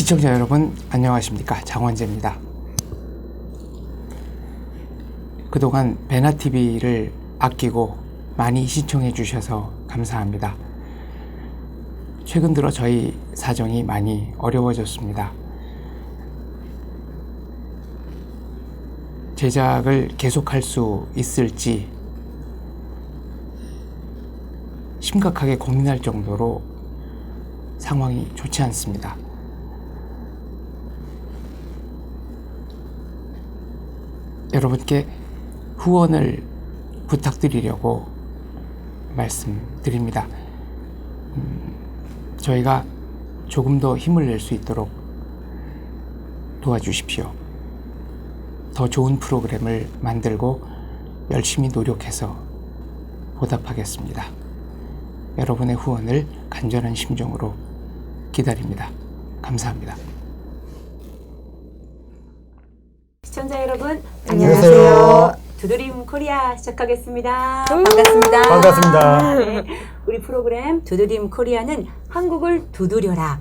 시청자 여러분 안녕하십니까, 장원재입니다. 그동안 베나TV를 아끼고 많이 시청해 주셔서 감사합니다. 최근 들어 저희 사정이 많이 어려워졌습니다. 제작을 계속할 수 있을지 심각하게 고민할 정도로 상황이 좋지 않습니다. 여러분께 후원을 부탁드리려고 말씀드립니다. 저희가 조금 더 힘을 낼 수 있도록 도와주십시오. 더 좋은 프로그램을 만들고 열심히 노력해서 보답하겠습니다. 여러분의 후원을 간절한 심정으로 기다립니다. 감사합니다. 시청자 여러분 안녕하세요. 두드림 코리아 시작하겠습니다. 반갑습니다. 반갑습니다. 네, 우리 프로그램 두드림 코리아는 한국을 두드려라,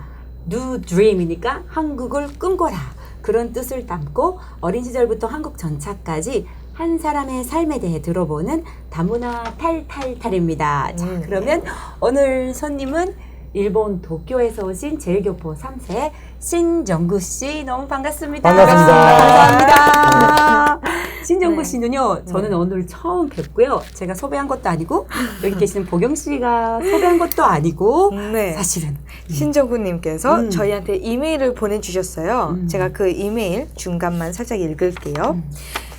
New Dream이니까 한국을 꿈꿔라, 그런 뜻을 담고 어린 시절부터 한국 전차까지 한 사람의 삶에 대해 들어보는 다문화 탈탈탈입니다. 자, 그러면 오늘 손님은 일본 도쿄에서 오신 제일교포 3세 신정구 씨, 너무 반갑습니다. 반갑습니다. 감사합니다. 신정구 씨는요, 저는 오늘 처음 뵙고요. 제가 섭외한 것도 아니고 여기 계시는 보경 씨가 섭외한 것도 아니고 네. 사실은 신정구님께서 저희한테 이메일을 보내주셨어요. 제가 그 이메일 중간만 살짝 읽을게요.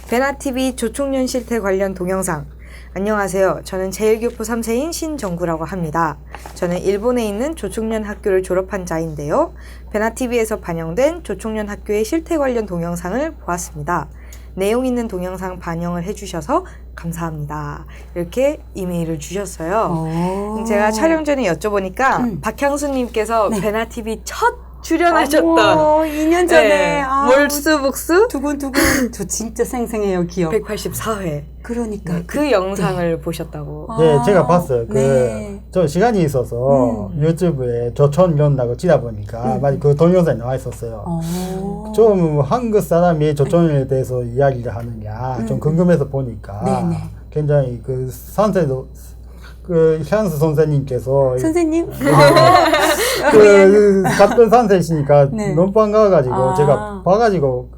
베나TV 조총련 실태 관련 동영상. 안녕하세요. 저는 제일교포 3세인 신정구라고 합니다. 저는 일본에 있는 조총련 학교를 졸업한 자인데요. 베나TV에서 반영된 조총련 학교의 실태 관련 동영상을 보았습니다. 내용 있는 동영상 반영을 해주셔서 감사합니다. 이렇게 이메일을 주셨어요. 제가 촬영 전에 여쭤보니까 박향수님께서 네. 베나TV 첫 출연하셨던 2년 전에 네, 몰스북스 두근두근 저 진짜 생생해요, 기억. 184회 그러니까 그 영상을 보셨다고. 네, 제가 봤어요. 네. 저 시간이 있어서 유튜브에 조총련이라고 치다 보니까 많이 그 동영상이 나와 있었어요. 좀 한국 사람이 조총련에 대해서 이야기를 하느냐 좀 궁금해서 보니까 네네. 굉장히 그 선생도 그 향수 선생님께서 선생님? 그 같은 선생이시니까 네. 너무 반가워가지고 아. 제가 봐가지고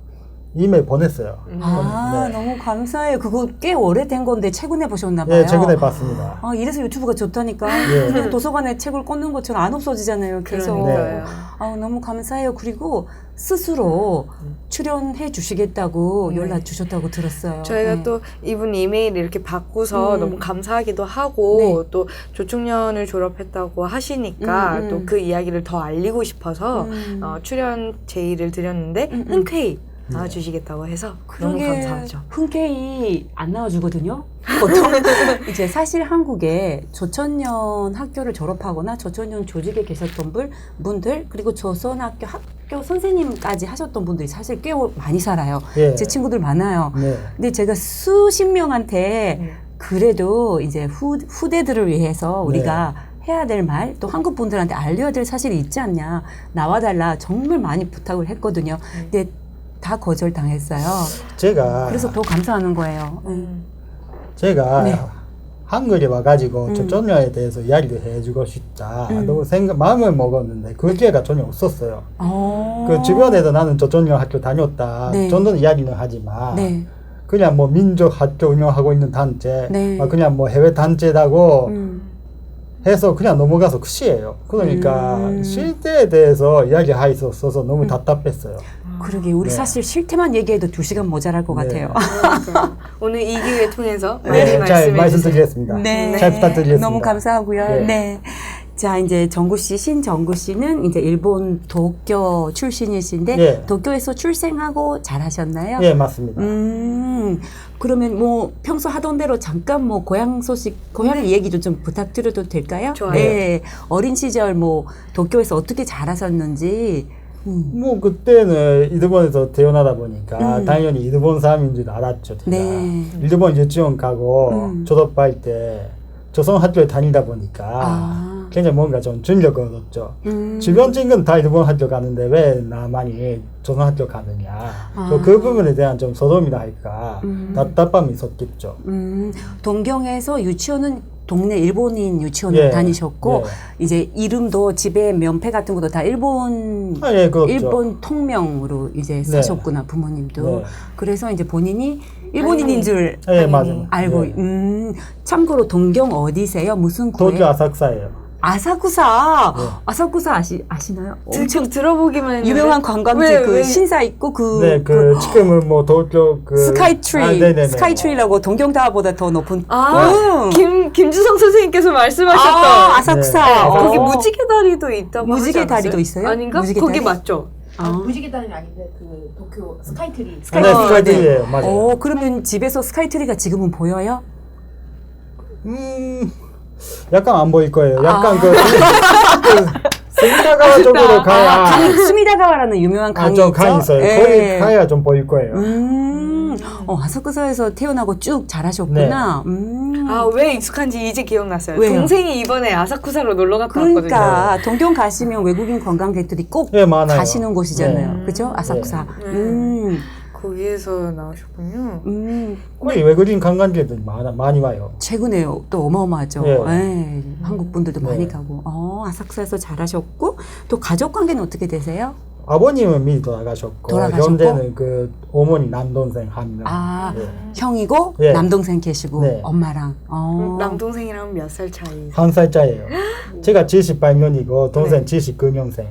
이메일 보냈어요. 아, 네. 너무 감사해요. 그거 꽤 오래된 건데 최근에 보셨나봐요. 예, 최근에 봤습니다. 아, 이래서 유튜브가 좋다니까. 예. 그냥 도서관에 책을 꽂는 것처럼 안 없어지잖아요, 계속. 그러니까요. 아, 너무 감사해요. 그리고 스스로 출연해 주시겠다고 연락 주셨다고 들었어요. 저희가 네. 또 이분 이메일 이렇게 받고서 너무 감사하기도 하고 또 조총련을 졸업했다고 하시니까 또 그 이야기를 더 알리고 싶어서 출연 제의를 드렸는데 흔쾌히 나와주시겠다고 해서 너무 감사하죠. 흔쾌히 안 나와주거든요. 보통 이제 사실 한국에 조천년 학교를 졸업하거나 조천년 조직에 계셨던 분들 그리고 조선학교 학교 선생님까지 하셨던 분들이 사실 꽤 많이 살아요. 예. 제 친구들 많아요. 네. 근데 제가 수십 명한테 그래도 이제 후대들을 위해서 우리가 해야 될 말, 또 한국 분들한테 알려야 될 사실이 있지 않냐, 나와달라 정말 많이 부탁을 했거든요. 근데 다 거절당했어요. 제가 그래서 더 감사하는 거예요. 제가 네. 한국에 와가지고 조총련에 대해서 이야기를 해주고 싶다. 너무 마음을 먹었는데 그 기회가 전혀 없었어요. 그 주변에서 나는 조총련 학교 다녔다 네. 정도는 이야기는 하지만 네. 그냥 뭐 민족 학교 운영하고 있는 단체, 네. 그냥 뭐 해외 단체라고 해서 그냥 넘어가서 끝이에요. 그러니까 실태에 대해서 이야기할 수 없어서 너무 답답했어요. 그러게, 우리 네. 사실 실태만 얘기해도 2시간 모자랄 것 네. 같아요. 오늘 이 기회 통해서 많이 네, 잘 말씀해 주세요. 말씀드리겠습니다. 네. 잘 부탁드리겠습니다. 너무 감사하고요. 네. 네. 자, 이제 정구 씨, 신정구 씨는 이제 일본 도쿄 출신이신데 예. 도쿄에서 출생하고 잘하셨나요? 예, 맞습니다. 그러면 뭐 평소 하던 대로 잠깐 뭐 고향 소식, 고향 얘기도 좀 부탁드려도 될까요? 좋아요. 네. 어린 시절 뭐 도쿄에서 어떻게 자라셨는지. 뭐 그때는 일본에서 태어나다 보니까 당연히 일본 사람인 줄 알았죠. 제가. 네. 일본 유치원 가고 졸업할 때 조선 학교에 다니다 보니까 굉장히 뭔가 좀 충격을 얻었죠. 주변 친구는 다 일본 학교 가는데 왜 나만이 조선 학교 가느냐. 그 부분에 대한 좀 소돔이라 할까 답답함이 있었겠죠. 동경에서 유치원은 동네 일본인 유치원을 예, 다니셨고 예. 이제 이름도 집에 명패 같은 것도 다 일본 예, 그렇죠. 일본 통명으로 이제 사셨구나 부모님도. 네. 그래서 이제 본인이 일본인인 줄 예, 맞아요. 알고. 예. 참고로 동경 어디세요? 무슨 구에? 도쿄 아사쿠사예요. 아사쿠사. 네. 아사쿠사 아시나요? 엄청 들어보기만 했는데. 유명한 관광지 왜, 그 왜? 신사 있고 그, 네, 지금은 뭐 도쿄 스카이트리, 네네네. 스카이트리라고 동경타워보다 더 높은. 김주성 선생님께서 말씀하셨던 아사쿠사. 네. 거기 무지개 다리도 있다고 무지개 하지 않았어요? 다리도 있어요? 아닌가? 무지개 거기 다리? 맞죠? 무지개 다리는 아닌데 그 도쿄 스카이트리. 네, 스카이트리. 스카이트리예요. 맞아요. 그러면 집에서 스카이트리가 지금은 보여요? 약간 안 보일 거예요. 약간 스미다가와 쪽으로 가야 스미다가와라는 유명한 강이 좀 있죠? 강이 있어요. 예. 거기 가야 좀 보일 거예요. 아사쿠사에서 태어나고 쭉 자라셨구나. 왜 익숙한지 이제 기억났어요. 왜요? 동생이 이번에 아사쿠사로 놀러 갔다 왔거든요. 그러니까 동경 가시면 외국인 관광객들이 꼭 예, 많아요. 가시는 곳이잖아요. 그죠? 아사쿠사. 거기에서 나오셨군요. 거기 외국인 관광객들이 많이 와요. 최근에 또 어마어마하죠. 예. 예, 한국 분들도 많이 네. 가고. 아사쿠사에서 자라셨고 또 가족 관계는 어떻게 되세요? 아버님은 미리 돌아가셨고, 돌아가셨고? 현재는 어머니 남동생 한 명. 예. 형이고 예. 남동생 계시고 네. 엄마랑. 남동생이랑 몇 살 차이? 한 살 차이예요. 제가 78년이고 동생 79년생.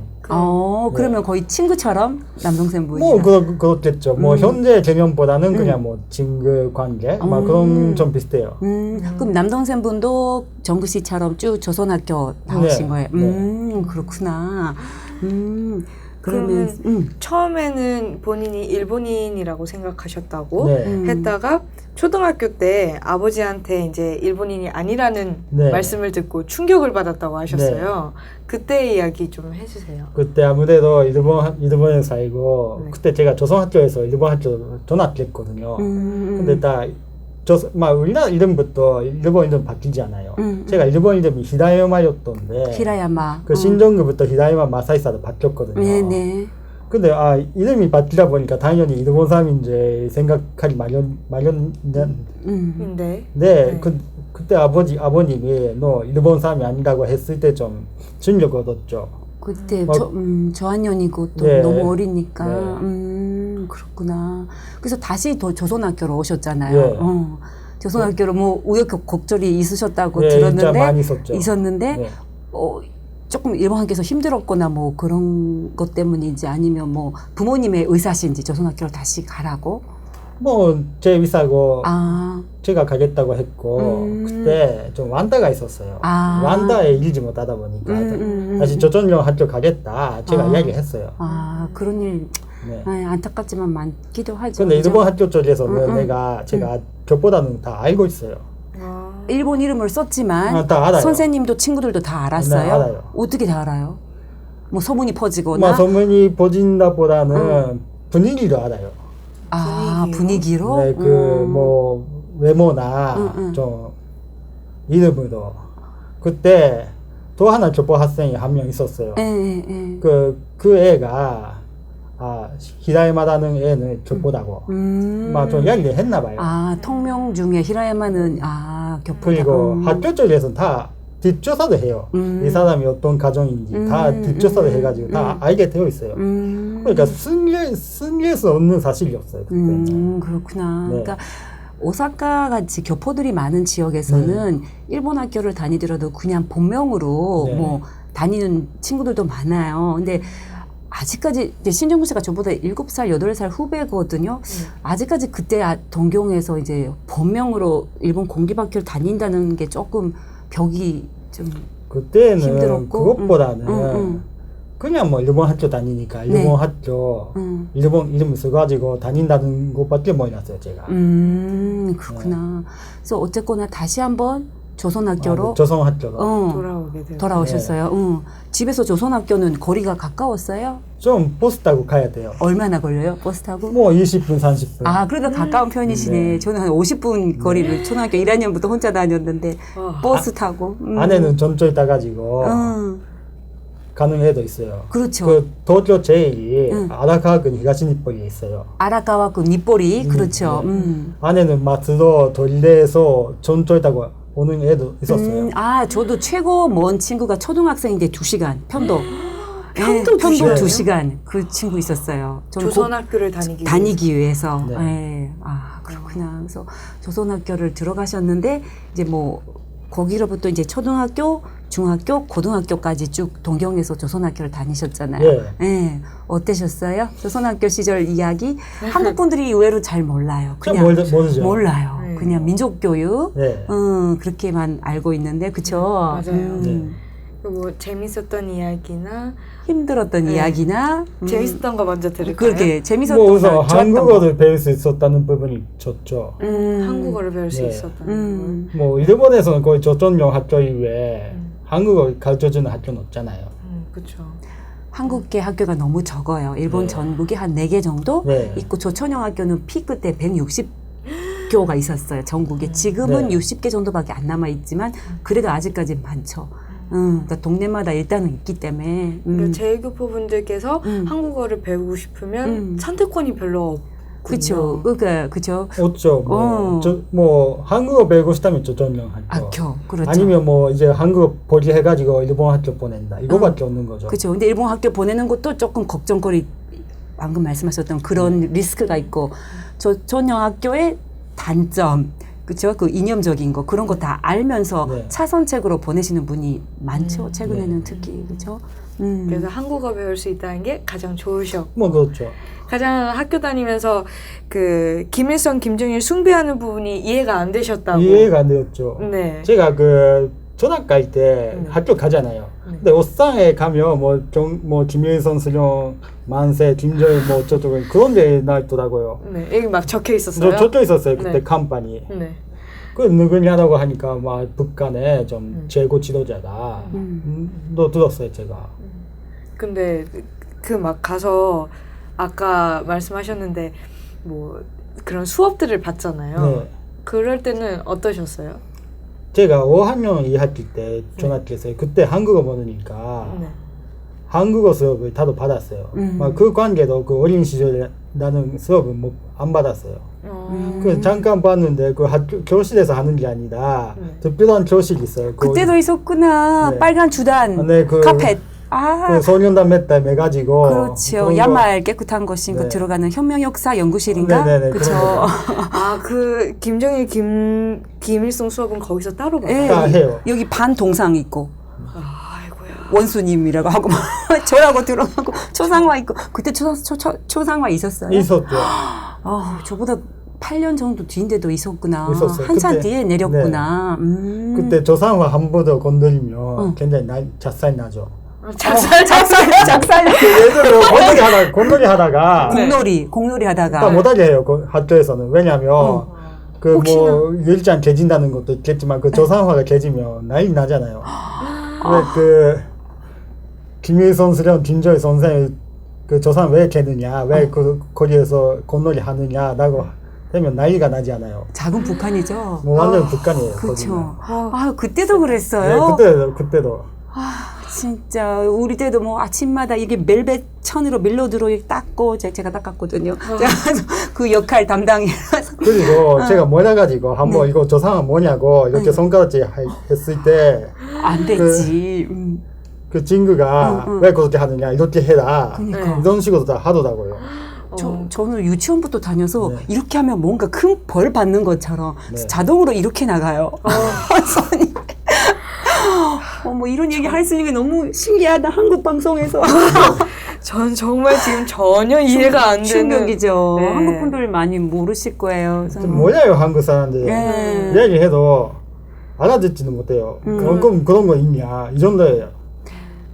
그러면 거의 친구처럼 남동생분이. 뭐 그렇겠죠. 뭐 현재 개념보다는 그냥 뭐 친구 관계, 막 그런 좀 비슷해요. 그럼 남동생분도 정구 씨처럼 쭉 조선학교 나오신 네. 거예요. 네. 그렇구나. 그러면 그러면 처음에는 본인이 일본인이라고 생각하셨다고 네. 했다가 초등학교 때 아버지한테 이제 일본인이 아니라는 네. 말씀을 듣고 충격을 받았다고 하셨어요. 그때 이야기 좀 해주세요. 그때 아무래도 일본에 살고 네. 그때 제가 조선학교에서 일본 학교 전학했거든요. 근데 우리나라 이름부터 일본 이름 바뀌지 않아요. 제가 일본 이름이 히라야마였던데 히라야마. 그 신정구부터 히라야마 마사이사로 바뀌었거든요. 네네. 근데 이름이 바뀌다 보니까 당연히 일본 사람인지 생각하기 마련인데 근데 그때 아버님이 너 일본 사람이 아니라고 했을 때 좀 충격을 얻었죠. 그때 저학년이고 또 네. 너무 어리니까. 네. 그렇구나. 그래서 다시 더 조선학교로 오셨잖아요. 네. 조선학교로 뭐 우여곡절이 있으셨다고 네, 들었는데 진짜 많이 있었죠. 있었는데 네. 조금 일본 학교에서 힘들었거나 뭐 그런 것 때문인지 아니면 뭐 부모님의 의사신지 조선학교로 다시 가라고. 뭐 제 비싸고 아, 제가 가겠다고 했고 그때 좀 완다가 있었어요. 아. 완다에 일지 못하다 보니까 다시 조선영 학교 가겠다 제가 이야기했어요. 그런 일 네. 안타깝지만 많기도 하죠. 근데 그죠? 일본 학교 쪽에서는 제가 격보다는 다 알고 있어요. 일본 이름을 썼지만 다 알아요. 선생님도 친구들도 다 알았어요. 네, 알아요. 어떻게 다 알아요? 뭐 소문이 퍼지거나. 뭐 소문이 퍼진다보다는 분위기도 알아요. 분위기로. 네, 뭐 외모나 좀 이름으로 그때 또 하나 교포 학생이 한 명 있었어요. 그 애가 히라야마라는 애는 교포다고 막 좀 이야기를 했나 봐요. 통명 중에 히라야마는 교포다. 그리고 학교 쪽에서는 다 뒷조사도 해요. 이 사람이 어떤 가정인지 다 뒷조사를 해가지고 다 알게 되어 있어요. 그러니까 승리할 수 없는 사실이었어요. 그때는. 그렇구나. 네. 그러니까 오사카 같이 교포들이 많은 지역에서는 일본 학교를 다니더라도 그냥 본명으로 네. 뭐 다니는 친구들도 많아요. 근데 아직까지 이제 신정구 씨가 저보다 7살, 8살 후배거든요. 아직까지 그때 동경에서 이제 본명으로 일본 공립학교를 다닌다는 게 조금 벽이 좀 그때는 힘들었고, 그것보다는 그냥 뭐 일본 학교 다니니까 일본 네. 학교 일본 이름 써가지고 다닌다는 것밖에 몰랐어요 제가. 그렇구나. 그래서 어쨌거나 다시 한번 조선학교로 조선학교로 돌아오게 돼요. 돌아오셨어요. 집에서 조선학교는 거리가 가까웠어요? 좀 버스 타고 가야 돼요. 얼마나 걸려요? 버스 타고? 뭐 20분, 30분. 아, 그래도 가까운 편이시네. 네. 저는 한 50분 거리를 초등학교 1학년부터 혼자 다녔는데 버스 타고. 안에는 전철 타가지고 가는 애도 있어요. 그렇죠. 그 도쿄 제일이 아라카와군 히가시니포리에 있어요. 아라카와군 니뽀리. 그렇죠. 안에는 마트도 돌려서 전철 타고 오는 애도 있었어요. 저도 최고 먼 친구가 초등학생인데 2시간 편도. 편도 편도 2시간이요? 2시간 그 친구 있었어요. 저는 조선학교를 다니기 위해서. 네. 예. 그렇구나. 그래서 조선학교를 들어가셨는데 이제 뭐 거기로부터 이제 초등학교, 중학교, 고등학교까지 쭉 동경에서 조선학교를 다니셨잖아요. 예. 예. 어떠셨어요? 조선학교 시절 이야기 한국 분들이 의외로 잘 몰라요. 참 그냥 모르죠. 몰라요. 네. 그냥 민족 교육 네. 그렇게만 알고 있는데 그쵸? 맞아요. 네. 뭐 재밌었던 이야기나 힘들었던 네. 이야기나 재밌었던 거 먼저 들을까요? 그렇게 재밌었던 뭐 거, 우선 좋았던 거. 한국어를 배울 수 있었다는 부분이 좋죠. 한국어를 배울 수 네. 있었다는 뭐 일본에서는 거의 조선용 학교 이외에 한국어 가르쳐주는 학교는 없잖아요. 걸. 그렇죠. 한국계 학교가 너무 적어요. 일본 네. 전국에 한 4개 정도 네. 있고 조천형 학교는 피크 때 160교가 있었어요. 전국에. 지금은 네. 60개 정도밖에 안 남아 있지만 그래도 아직까지 많죠. 그러니까 동네마다 일단은 있기 때문에. 그러니까 재교포분들께서 한국어를 배우고 싶으면 선택권이 별로 없군요. 그렇죠. 그러니까 그렇죠. 없죠. 뭐 한국어 배우고 싶다면 조선용 학교. 그렇죠. 아니면 뭐 이제 한국어 포기해가지고 일본 학교 보낸다. 이거밖에 없는 거죠. 그렇죠. 근데 일본 학교 보내는 것도 조금 걱정거리 방금 말씀하셨던 그런 리스크가 있고 조선형 학교의 단점 그렇죠. 그 이념적인 거 그런 거 다 알면서 네. 차선책으로 보내시는 분이 많죠. 최근에는 특히 그렇죠. 그래서 한국어 배울 수 있다는 게 가장 좋으셨고 뭐 그렇죠. 가장 학교 다니면서 그 김일성, 김정일 숭배하는 부분이 이해가 안 되셨다고. 이해가 안 되었죠. 네. 제가 그 전학 갈 때 학교 가잖아요. 근데 옷상에 가면 뭐 김일성 수령 만세 김정일 뭐 어쩌고 그런 데 나 있더라고요. 네. 여기 막 적혀 있었어요. 적혀 있었어요. 그때 네. 간판이. 네. 그 누구냐라고 하니까 막 북한의 좀 최고 지도자다. 또 들었어요 제가. 근데 그 막 가서 아까 말씀하셨는데 뭐 그런 수업들을 받잖아요. 네. 그럴 때는 어떠셨어요? 제가 5학년 2학기 때 전학했어요. 그때 한국어 모르니까 네. 한국어 수업을 다도 받았어요. 막 그 관계도 그 어린 시절에 나는 수업을 안 받았어요. 그 잠깐 봤는데 그 학교 교실에서 하는 게 아니라 특별한 교실이 있어요. 그때도 있었구나. 네. 빨간 주단 네, 그- 카펫. 그 소년단 몇 달 매가지고 그렇죠. 그런 거- 양말 깨끗한 거 신고 네. 들어가는 혁명역사 연구실인가? 네네네, 그렇죠. 그런 그 김정일 김일성 수업은 거기서 따로 받아요. 예, 다 해요. 여기 반 동상 있고 아이고야. 원수님이라고 하고 막 저라고 들어가고 초상화 있고 그때 초상화 있었어요? 있었죠. 저보다 8년 정도 뒤인데도 있었구나. 있었어요. 한참 그때- 뒤에 내렸구나. 그때 조상화 한 번 더 건드리면 굉장히 잣살 나죠. 작살. 예전에 건놀이 하다가 공놀이 하다가 딱 못하게 해요. 그 학교에서는. 왜냐하면 그 뭐 일장 개진다는 것도 있겠지만 그 조상화가 개지면 난리 나잖아요. 왜 그 김일성 수령 김정일 선생이 그 조상 왜 개느냐, 왜 그 거리에서 건놀이 하느냐라고 되면 난리가 나지 않아요. 작은 북한이죠. 뭐 완전 북한이에요. 그렇죠. 거기는. 그때도 네, 그랬어요. 그때도. 진짜 우리 때도 뭐 아침마다 이게 멜벳 천으로 밀로드로 닦고 제가 닦았거든요. 그 역할 담당이라서. 그리고 제가 몰라가지고 한번 이거 조상은 뭐냐고 이렇게 손가락질 했을 때 안 되지. 그 친구가 왜 그렇게 하느냐 이렇게 해라 그러니까. 이런 식으로 다 하더라고요. 저는 유치원부터 다녀서 네. 이렇게 하면 뭔가 큰 벌 받는 것처럼 네. 자동으로 이렇게 나가요. 손이. 뭐 이런 얘기 할 수 있는 게 너무 신기하다. 한국 방송에서. 전 정말 지금 전혀 이해가 안 되는. 충격이죠. 네. 한국 분들 많이 모르실 거예요. 그래서 좀 몰라요 한국 사람들. 네. 얘기해도 알아듣지는 못해요. 그런 거 있냐 이 정도예요.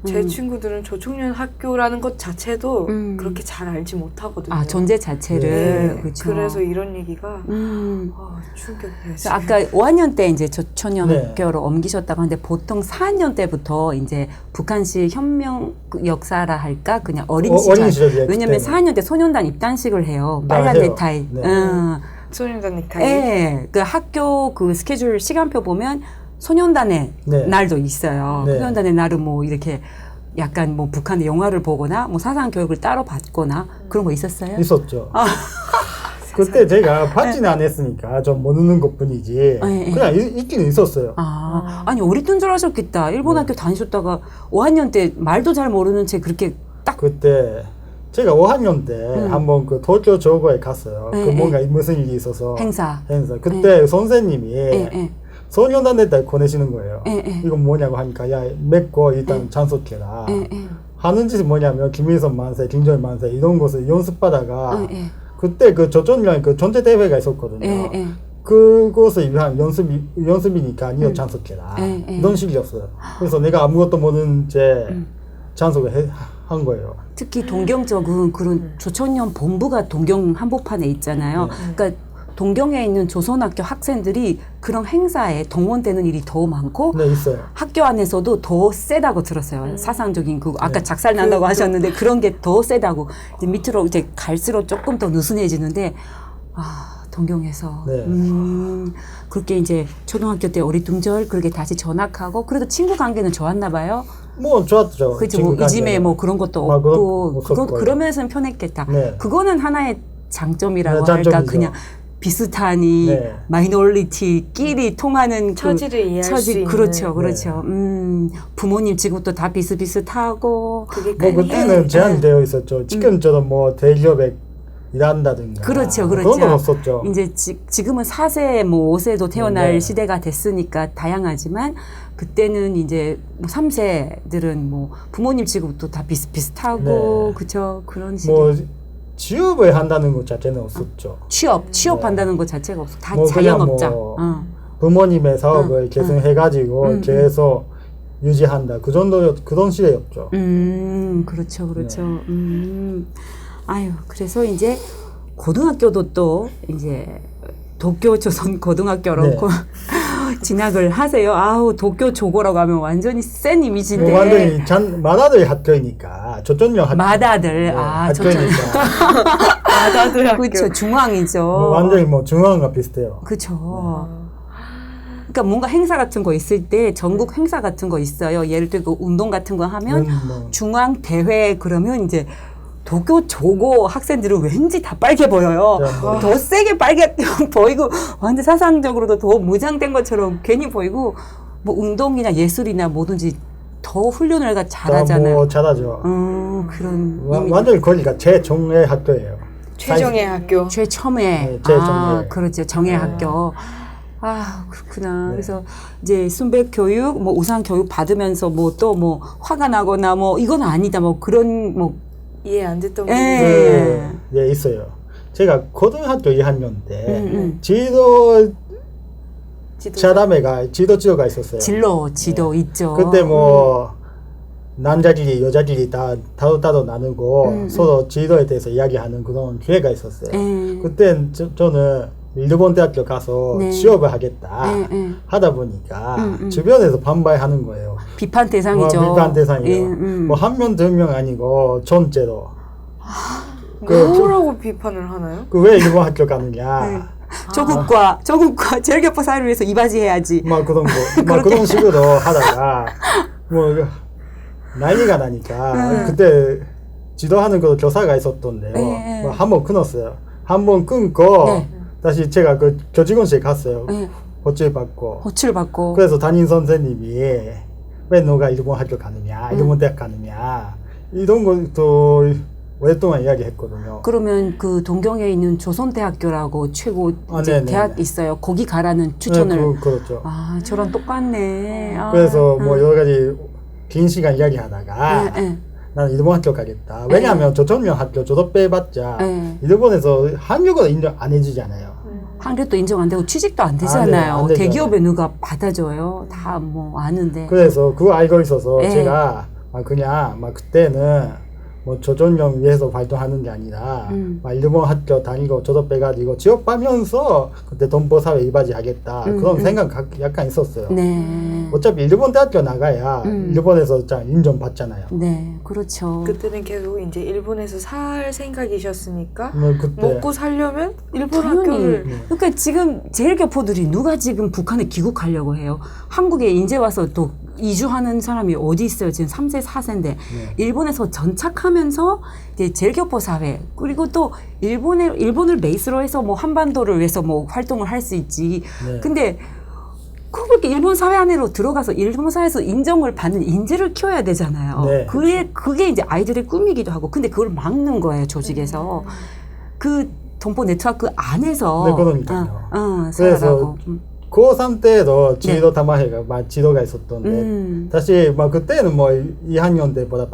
제 친구들은 조총련 학교라는 것 자체도 음. 그렇게 잘 알지 못하거든요. 아, 존재 자체를. 네. 그렇죠. 그래서 이런 얘기가 충격이에요. 그래서 아까 5학년 때 이제 조천여 네. 학교로 옮기셨다고 하는데 보통 4학년 때부터 이제 북한식 혁명 역사라 할까 그냥 어린 시절. 어린 시절이에요, 왜냐면 그때는. 4학년 때 소년단 입단식을 해요. 아, 빨간 해요. 넥타이. 네. 소년단 넥타이. 예. 그 학교 그 스케줄 시간표 보면 소년단의 네. 날도 있어요. 네. 소년단의 날은 뭐 이렇게 약간 뭐 북한의 영화를 보거나 뭐 사상 교육을 따로 받거나 그런 거 있었어요? 있었죠. 그때 제가 받지는 않았으니까 좀 모르는 것뿐이지 예. 그냥 있기는 있었어요. 아니 어리던 줄 아셨겠다. 일본 네. 학교 다니셨다가 5학년 때 말도 잘 모르는 채 그렇게 딱 그때 제가 5학년 때 한번 그 도쿄 조고에 갔어요. 예, 그 예. 뭔가 무슨 일이 있어서 행사. 그때 선생님이 예. 소년단 넥타이 보내시는 거예요. 예. 이건 뭐냐고 하니까 야 맺고 일단 장속해라. 예. 하는 짓이 뭐냐면 김일성 만세, 김정일 만세 이런 것을 연습하다가 예. 그때 그 조선령 그 전체 대회가 있었거든요. 예. 그것을 위한 연습이니까 니어 장속해라. 예. 이런 식이었어요. 그래서 내가 아무것도 모르는 채 장속을 한 거예요. 특히 동경 쪽은 그런 조천년 본부가 동경 한복판에 있잖아요. 그러니까 동경에 있는 조선학교 학생들이 그런 행사에 동원되는 일이 더 많고 네, 있어요. 학교 안에서도 더 세다고 들었어요. 사상적인 그 아까 작살 난다고 하셨는데 그런 게 더 세다고 이제 밑으로 이제 갈수록 조금 더 느슨해지는데 동경에서 네. 그렇게 이제 초등학교 때 어리둥절 그렇게 다시 전학하고 그래도 친구 관계는 좋았나 봐요. 뭐 좋았죠. 그렇죠. 뭐 이짐에 뭐 그런 것도 아, 없고 없었고요. 그러면서는 편했겠다. 네. 그거는 하나의 장점이라고 네, 할까 장점이죠. 그냥 비슷하니 네. 마이너리티끼리 통하는 처지를 이해할 수 있는. 그렇죠. 부모님 지금도 다 비슷비슷하고 그게 뭐 그때는 제한이 되어 있었죠. 지금처럼 뭐 대기업에 일한다든가 그렇죠. 그런 건 없었죠. 이제 지금은 4세, 뭐 5세도 태어날 네. 시대가 됐으니까 다양하지만 그때는 이제 뭐 3세들은 뭐 부모님 직업도 다 비슷비슷하고 네. 그쵸 그런 식의 뭐 취업을 한다는 것 자체는 없었죠. 취업한다는 것 자체가 없어. 다 뭐 그냥 자영업자. 뭐 부모님의 사업을 계승해가지고 계속 유지한다. 그 정도 그런 시대였죠. 그렇죠. 네. 아유, 그래서 이제 고등학교도 또 이제 도쿄 조선 고등학교로 네. 진학을 하세요. 아우, 도쿄 조고라고 하면 완전히 센 이미지인데. 완전히 마다들 학교이니까 조선령 학교. 마다들. 학교니까 마다들 학교. 그렇죠. 중앙이죠. 뭐 완전히 뭐 중앙과 비슷해요. 그렇죠. 그러니까 뭔가 행사 같은 거 있을 때 전국 행사 같은 거 있어요. 예를 들어 그 운동 같은 거 하면 뭐. 중앙 대회 그러면 이제 도쿄 조고 학생들은 왠지 다 빨개 보여요. 뭐. 더 세게 빨개 보이고 완전 사상적으로도 더 무장된 것처럼 괜히 보이고 뭐 운동이나 예술이나 뭐든지 더 훈련을 잘하잖아요. 뭐 잘하죠. 그런 완전히 거기가 최정예 학교예요. 최정예 학교. 최첨예. 네, 최정예. 그렇죠. 정예 학교. 그렇구나. 그래서 이제 순백 교육, 뭐 우상 교육 받으면서 뭐 또 뭐 화가 나거나 뭐 이건 아니다. 뭐 그런 뭐 이해 안 됐던 예. 부분이 네, 있어요. 제가 고등학교 2학년 때 지도 지도가 있었어요. 지도 있죠. 그때 뭐 남자끼리 여자끼리 다 따로 나누고 서로 지도에 대해서 이야기하는 그런 기회가 있었어요. 그때 저는 일본 대학교 가서 네. 취업을 하겠다 하다 보니까 주변에서 반발하는 거예요. 비판 대상이죠. 비판 대상이에요. 뭐 한 명, 두 명 아니고 전체로. 뭐라고 비판을 하나요? 왜 일본 학교 가느냐. 조국과 제일교포 사회를 위해서 이바지 해야지. 막 그런 거, 막 그런 식으로 하다가 뭐 난리가 나니까 그때 지도하는 그 교사가 있었던데요. 뭐 한번 끊었어요. 한번 끊고 다시 제가 그 교직원실에 갔어요. 호출 받고. 그래서 담임 선생님이 왜 너가 일본 학교 가느냐, 일본 대학 가느냐 이런 것도 오랫동안 이야기했거든요. 그러면 그 동경에 있는 조선대학교라고 최고 이제 대학 있어요. 거기 가라는 추천을. 네, 그렇죠. 저랑 똑같네. 그래서 뭐 여러 가지 긴 시간 이야기하다가 나는 일본 학교 가겠다. 왜냐하면 조선령 학교 졸업해봤자 일본에서 한국어를 인정 안 해주잖아요. 한국도 인정 안 되고 취직도 안 되잖아요. 대기업에 누가 받아줘요. 다 뭐 아는데. 그래서 그거 알고 있어서 제가 그냥 막 그때는 뭐 조선령 위해서 발전하는 게 아니라 막 일본 학교 다니고 졸업 빼가지고 취업하면서 그때 동포사회 이바지 하겠다 그런 생각 약간 있었어요. 네. 어차피 일본 대학교 나가야 일본에서 잘 인정받잖아요. 네, 그렇죠. 그때는 계속 이제 일본에서 살 생각이셨으니까 뭐 그때 먹고 살려면 일본 당연히. 학교를 그러니까 지금 제일교포들이 누가 지금 북한에 귀국하려고 해요? 한국에 이제 와서 또 이주하는 사람이 어디 있어요? 지금 3세, 4세인데 일본에서 전착하면서 이제 제일교포 사회 그리고 또 일본을 베이스로 해서 뭐 한반도를 위해서 뭐 활동을 할 수 있지. 네. 근데 그렇게 일본 사회 안으로 들어가서 일본 사회에서 인정을 받는 인재를 키워야 되잖아요. 네. 그게 이제 아이들의 꿈이기도 하고, 근데 그걸 막는 거예요, 조직에서. 그 동포 네트워크 안에서. 네, 그러니까요. 살아가고. 그래서 고3 때도 지도 담화회가 막 지도가 있었던데 사실 막 그때는 뭐 2학년 때보다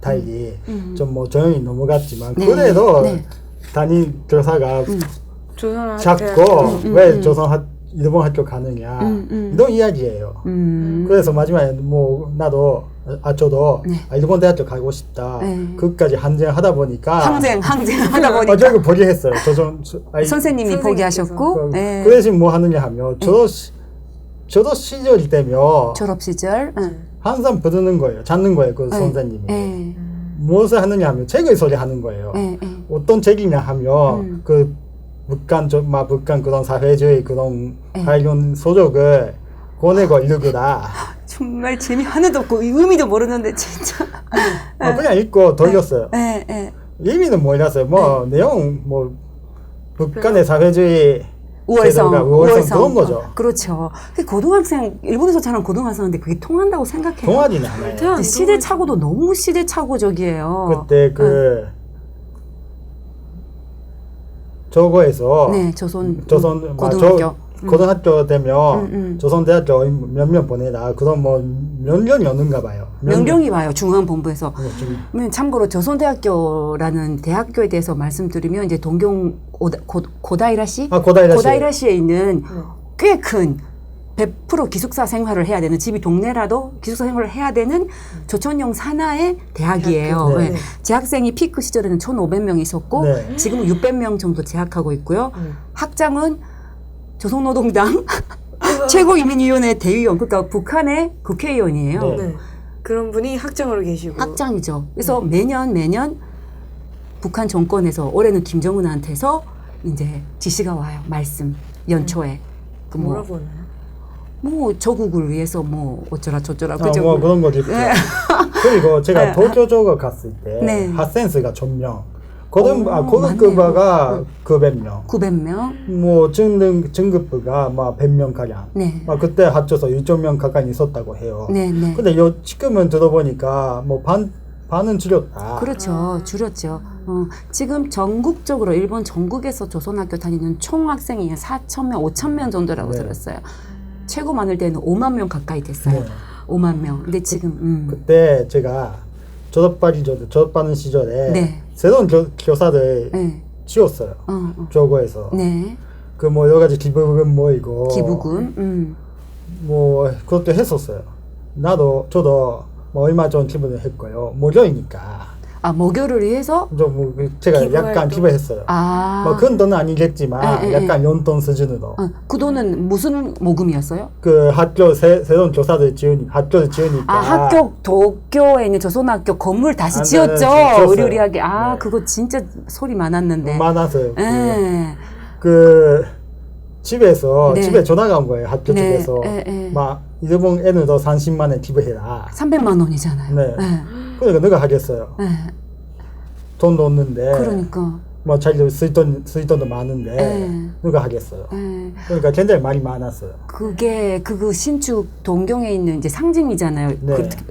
달리 좀 뭐 조용히 넘어갔지만 네. 그래도 네. 담임 교사가 조선 자꾸 왜 일본 학교 가느냐 이런 이야기예요. 그래서 마지막에 뭐 저도 네. 일본 대학교 가고 싶다. 네. 그까지 항쟁하다 보니까 항쟁하다 보니까 저기 포기했어요. 선생님이 포기하셨고, 그 대신 뭐 하느냐 하면 저도 시절이 되면 졸업 시절, 항상 부르는 거예요. 찾는 거예요. 그 선생님이. 무엇을 하느냐 하면 책을 소개하는 거예요. 어떤 책이냐 하면 그 북한 그런 사회주의 그런 관련 소적을 권해고 읽으라. 정말 재미 하나도 없고 의미도 모르는데 진짜. 그냥 읽고 돌렸어요. 의미는 몰랐어요. 내용 북한의 사회주의 우월성 그런 거죠. 그렇죠. 고등학생 일본에서 자란 고등학생인데 그게 통한다고 생각해요. 통하지는 않아요. 시대착오도 너무 시대착오적이에요. 그때 저거에서 네, 조선 고등학교 되면 조선대학교 몇 명 보내라. 그럼 몇 년이 오는가 봐요. 명령이 와요. 중앙본부에서. 참고로 조선대학교라는 대학교에 대해서 말씀드리면 이제 동경 고다이라시? 고다이라시에 있는 꽤 큰 100% 기숙사 생활을 해야 되는, 집이 동네라도 기숙사 생활을 해야 되는 조선용 산하의 대학이에요. 네. 재학생이 피크 시절에는 1,500명 있었고 지금은 600명 정도 재학하고 있고요. 학장은 조선노동당 최고인민위원회 대의원, 그러니까 북한의 국회의원이에요. 네. 그런 분이 학장으로 계시고. 학장이죠. 그래서 매년 북한 정권에서 올해는 김정은한테서 이제 지시가 와요. 말씀 연초에. 뭐라고 하나요? 저국을 위해서 어쩌라 저쩌라 그런 거지. 그리고 제가 도쿄 쪽을 갔을 때 핫센스가 1,000명. 고등급부가 900명. 900명. 중급부가 100명 가량. 그때 합쳐서 6,000명 가까이 있었다고 해요. 근데 지금은 들어보니까 반은 줄였다. 그렇죠. 줄였죠. 지금 전국적으로 일본 전국에서 조선학교 다니는 총 학생이 4,000명, 5,000명 정도라고 들었어요. 최고 많을 때는 5만 명 가까이 됐어요. 5만 명. 근데 지금 그때 제가 졸업하는 시절에 새로운 교사들 지었어요. 조고에서. 여러 가지 기부금 모이고. 그것도 했었어요. 저도 얼마 전 기부를 했고요. 목요이니까. 목요를 위해서? 제가 약간 기부했어요. 큰 돈은 아니겠지만 약간 용돈 수준으로. 그 돈은 무슨 모금이었어요? 학교 새로운 학교를 지으니까. 도쿄에 있는 조선학교 건물 다시 지었죠? 의리의리하게. 그거 진짜 소리 많았는데. 많았어요. 집에 전화가 온 거예요. 학교 측에서. 일본 N으로 30만 원 기부해라. 300만 원이잖아요. 그러니까 누가 하겠어요. 돈도 없는데. 그러니까. 자기도 쓰이돈도 많은데 누가 하겠어요. 그러니까 굉장히 말이 많았어요. 그거 신축 동경에 있는 이제 상징이잖아요.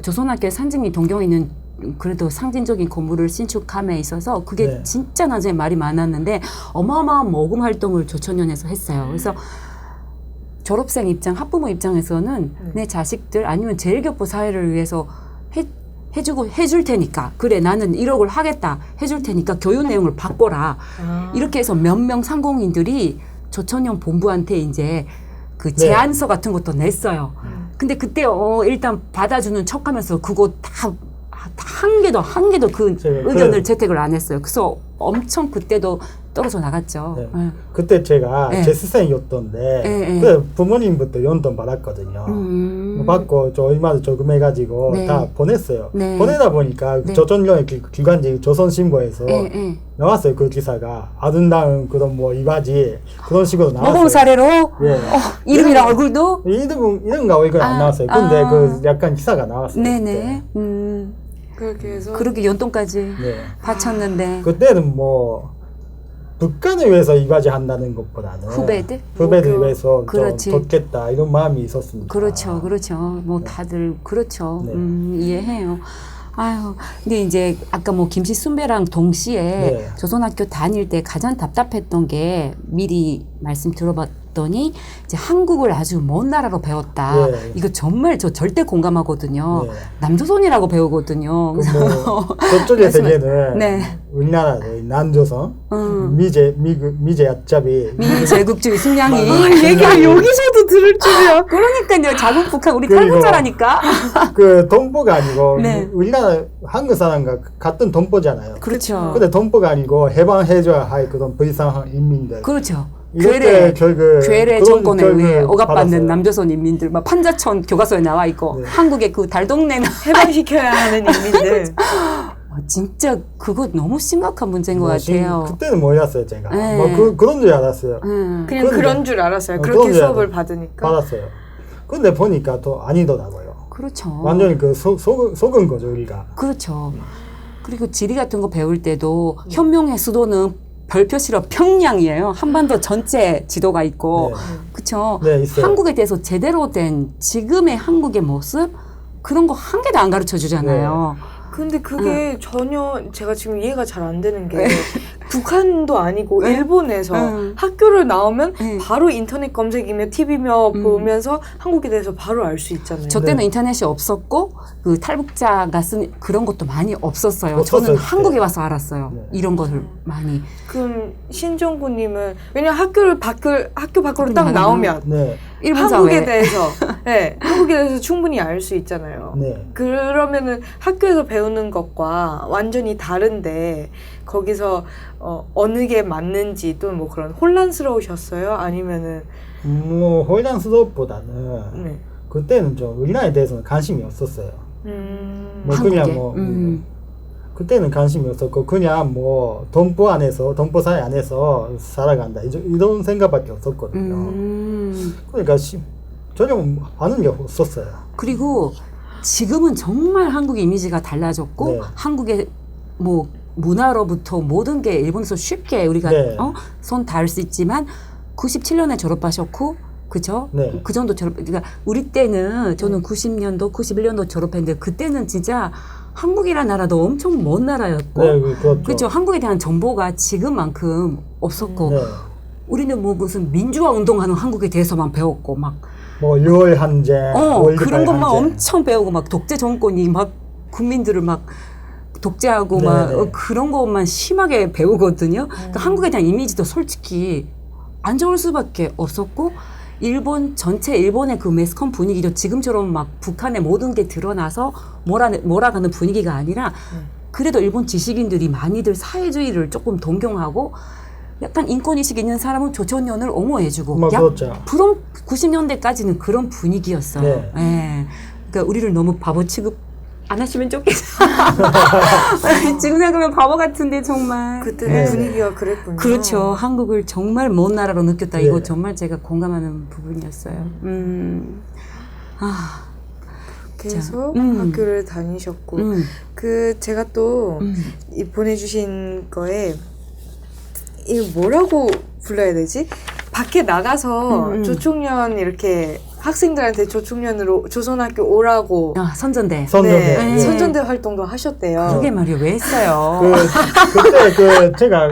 조선학교의 상징이 동경에 있는 그래도 상징적인 건물을 신축함에 있어서 그게 진짜 나중에 말이 많았는데 어마어마한 모금 활동을 조천년에서 했어요. 그래서 졸업생 입장, 학부모 입장에서는 내 자식들 아니면 제일교포 사회를 위해서 해줄 테니까, 그래 나는 1억을 하겠다 해줄 테니까 교육 내용을 바꿔라. 이렇게 해서 몇 명 상공인들이 조천년 본부한테 이제 그 제안서 같은 것도 냈어요. 근데 그때 일단 받아주는 척하면서 그거 다 한 개도 그 제가 의견을 채택을 안 했어요. 그래서 엄청 그때도 떨어져 나갔죠. 네. 예. 그때 제가 네. 재수생이었던데 네. 그때 부모님부터 용돈 받았거든요. 받고 저 얼마나 저금해가지고 네. 다 보냈어요. 네. 보내다 보니까 네. 조선경의 기관지 조선신보에서 예, 예. 나왔어요. 그 기사가 아름다운 그런 뭐 이바지 그런 식으로 나왔어요. 모범 사례로 예. 이름이랑 얼굴도 이름과 얼굴 안 나왔어요. 근데 그 약간 기사가 나왔어요. 네네. 그렇게 해서 그렇게 연돈까지 네. 바쳤는데 그때는 뭐 북한을 위해서 이바지 한다는 것보다는 후배들? 후배들 위해서 그렇지. 좀 돕겠다 이런 마음이 있었습니다. 그렇죠, 그렇죠. 뭐 다들 그렇죠. 네. 이해해요. 아유, 근데 이제 아까 뭐 김씨 순배랑 동시에 네. 조선학교 다닐 때 가장 답답했던 게 미리 말씀 들어봤더니 이제 한국을 아주 먼 나라로 배웠다. 네. 이거 정말 저 절대 공감하거든요. 네. 남조선이라고 배우거든요. 그 뭐 저쪽의 세계는 네. 우리나라 남조선 미제 약잡이 미제국주의 승량이 얘기를 여기서도 들을 줄이야. 그러니까요. 자국 북한 우리 그리고 탈북자라니까. 그 동포가 아니고 네. 우리나라 한국 사람과 같은 동포잖아요. 그렇죠. 근데 동포가 아니고 해방해줘야 할 그런 불쌍한 인민들. 그렇죠. 이렇게 결국 괴뢰 그런 정권에 의해 결국을 억압받는 받았어요. 남조선 인민들, 막 판자촌 교과서에 나와 있고 네. 한국의 그 달동네는 해방시켜야 하는 인민들. 진짜 그거 너무 심각한 문제인 것 같아요. 그때는 몰랐어요 제가. 네. 뭐 그런 줄 알았어요. 그냥 그런데- 그런 줄 알았어요. 그런 그렇게 줄 수업을 알았어요. 받으니까. 받았어요. 근데 보니까 또 아니더라고요. 그렇죠. 완전히 그 속은 거죠 우리가. 그렇죠. 그리고 지리 같은 거 배울 때도 현명의 수도는 별표시로 평양이에요. 한반도 전체 지도가 있고, 네. 그렇죠. 네, 있어요. 한국에 대해서 제대로 된 지금의 한국의 모습 그런 거 한 개도 안 가르쳐 주잖아요. 근데 그게 전혀 제가 지금 이해가 잘 안 되는 게 북한도 아니고 네. 일본에서 네. 학교를 나오면 네. 바로 인터넷 검색이며 TV며 보면서 한국에 대해서 바로 알 수 있잖아요. 저 때는 인터넷이 없었고 그 탈북자가 쓴 그런 것도 많이 없었어요. 없었어요, 저는 그때. 한국에 와서 알았어요. 네. 이런 것을 많이. 그럼 신정구님은 왜냐면 학교 밖으로 딱 나가면 나오면 네, 일본 한국에 사회. 대해서 네, 한국에 대해서 충분히 알 수 있잖아요. 네. 그러면은 학교에서 배우는 것과 완전히 다른데 거기서 어느 게 맞는지 또 뭐 그런 혼란스러우셨어요? 아니면은 뭐 호이란 수업보다는 네. 그때는 좀 우리나라에 대해서는 관심이 없었어요. 뭐 한국에? 그냥 뭐 그때는 관심이 없었고 그냥 뭐 동포 사회 안에서 살아간다 이런 생각밖에 없었거든요. 그러니까 전혀 아는 게 없었어요. 그리고 지금은 정말 한국의 이미지가 달라졌고 네. 한국의 뭐 문화로부터 모든 게 일본에서 쉽게 우리가 네. 손 닿을 수 있지만 97년에 졸업하셨고 그죠? 네. 그 정도 그러니까 우리 때는 저는 90년도, 91년도 졸업했는데 그때는 진짜 한국이라는 나라도 엄청 먼 나라였고 네, 그렇죠. 그렇죠. 한국에 대한 정보가 지금만큼 없었고 네. 우리는 뭐 무슨 민주화 운동하는 한국에 대해서만 배웠고 막 뭐 6월 항쟁, 그런 것만 항쟁. 엄청 배우고 막 독재 정권이 막 국민들을 막 독재하고 네, 막 네. 그런 것만 심하게 배우거든요. 그러니까 한국에 대한 이미지도 솔직히 안 좋을 수밖에 없었고 일본 전체 일본의 그 매스컴 분위기도 지금처럼 막 북한의 모든 게 드러나서 몰아가는 분위기가 아니라 그래도 일본 지식인들이 많이들 사회주의를 조금 동경하고 약간 인권의식 있는 사람은 조선연을 옹호해주고 뭐 그렇죠. 그런 90년대까지는 그런 분위기였어요. 네. 예. 그러니까 우리를 너무 바보 취급 안 하시면 좋겠어요. 지금 생각하면 바보 같은데 정말. 그때 네. 분위기가 그랬군요. 그렇죠. 한국을 정말 먼 나라로 느꼈다. 네. 이거 정말 제가 공감하는 부분이었어요. 그래서 자, 학교를 다니셨고 그 제가 또 이 보내주신 거에 이 뭐라고 불러야 되지? 밖에 나가서 조총련 이렇게 학생들한테 조총련으로 조선학교 오라고 선전대. 선전대. 네, 예. 선전대 활동도 하셨대요. 그게 말이야. 왜 했어요? 그때 제가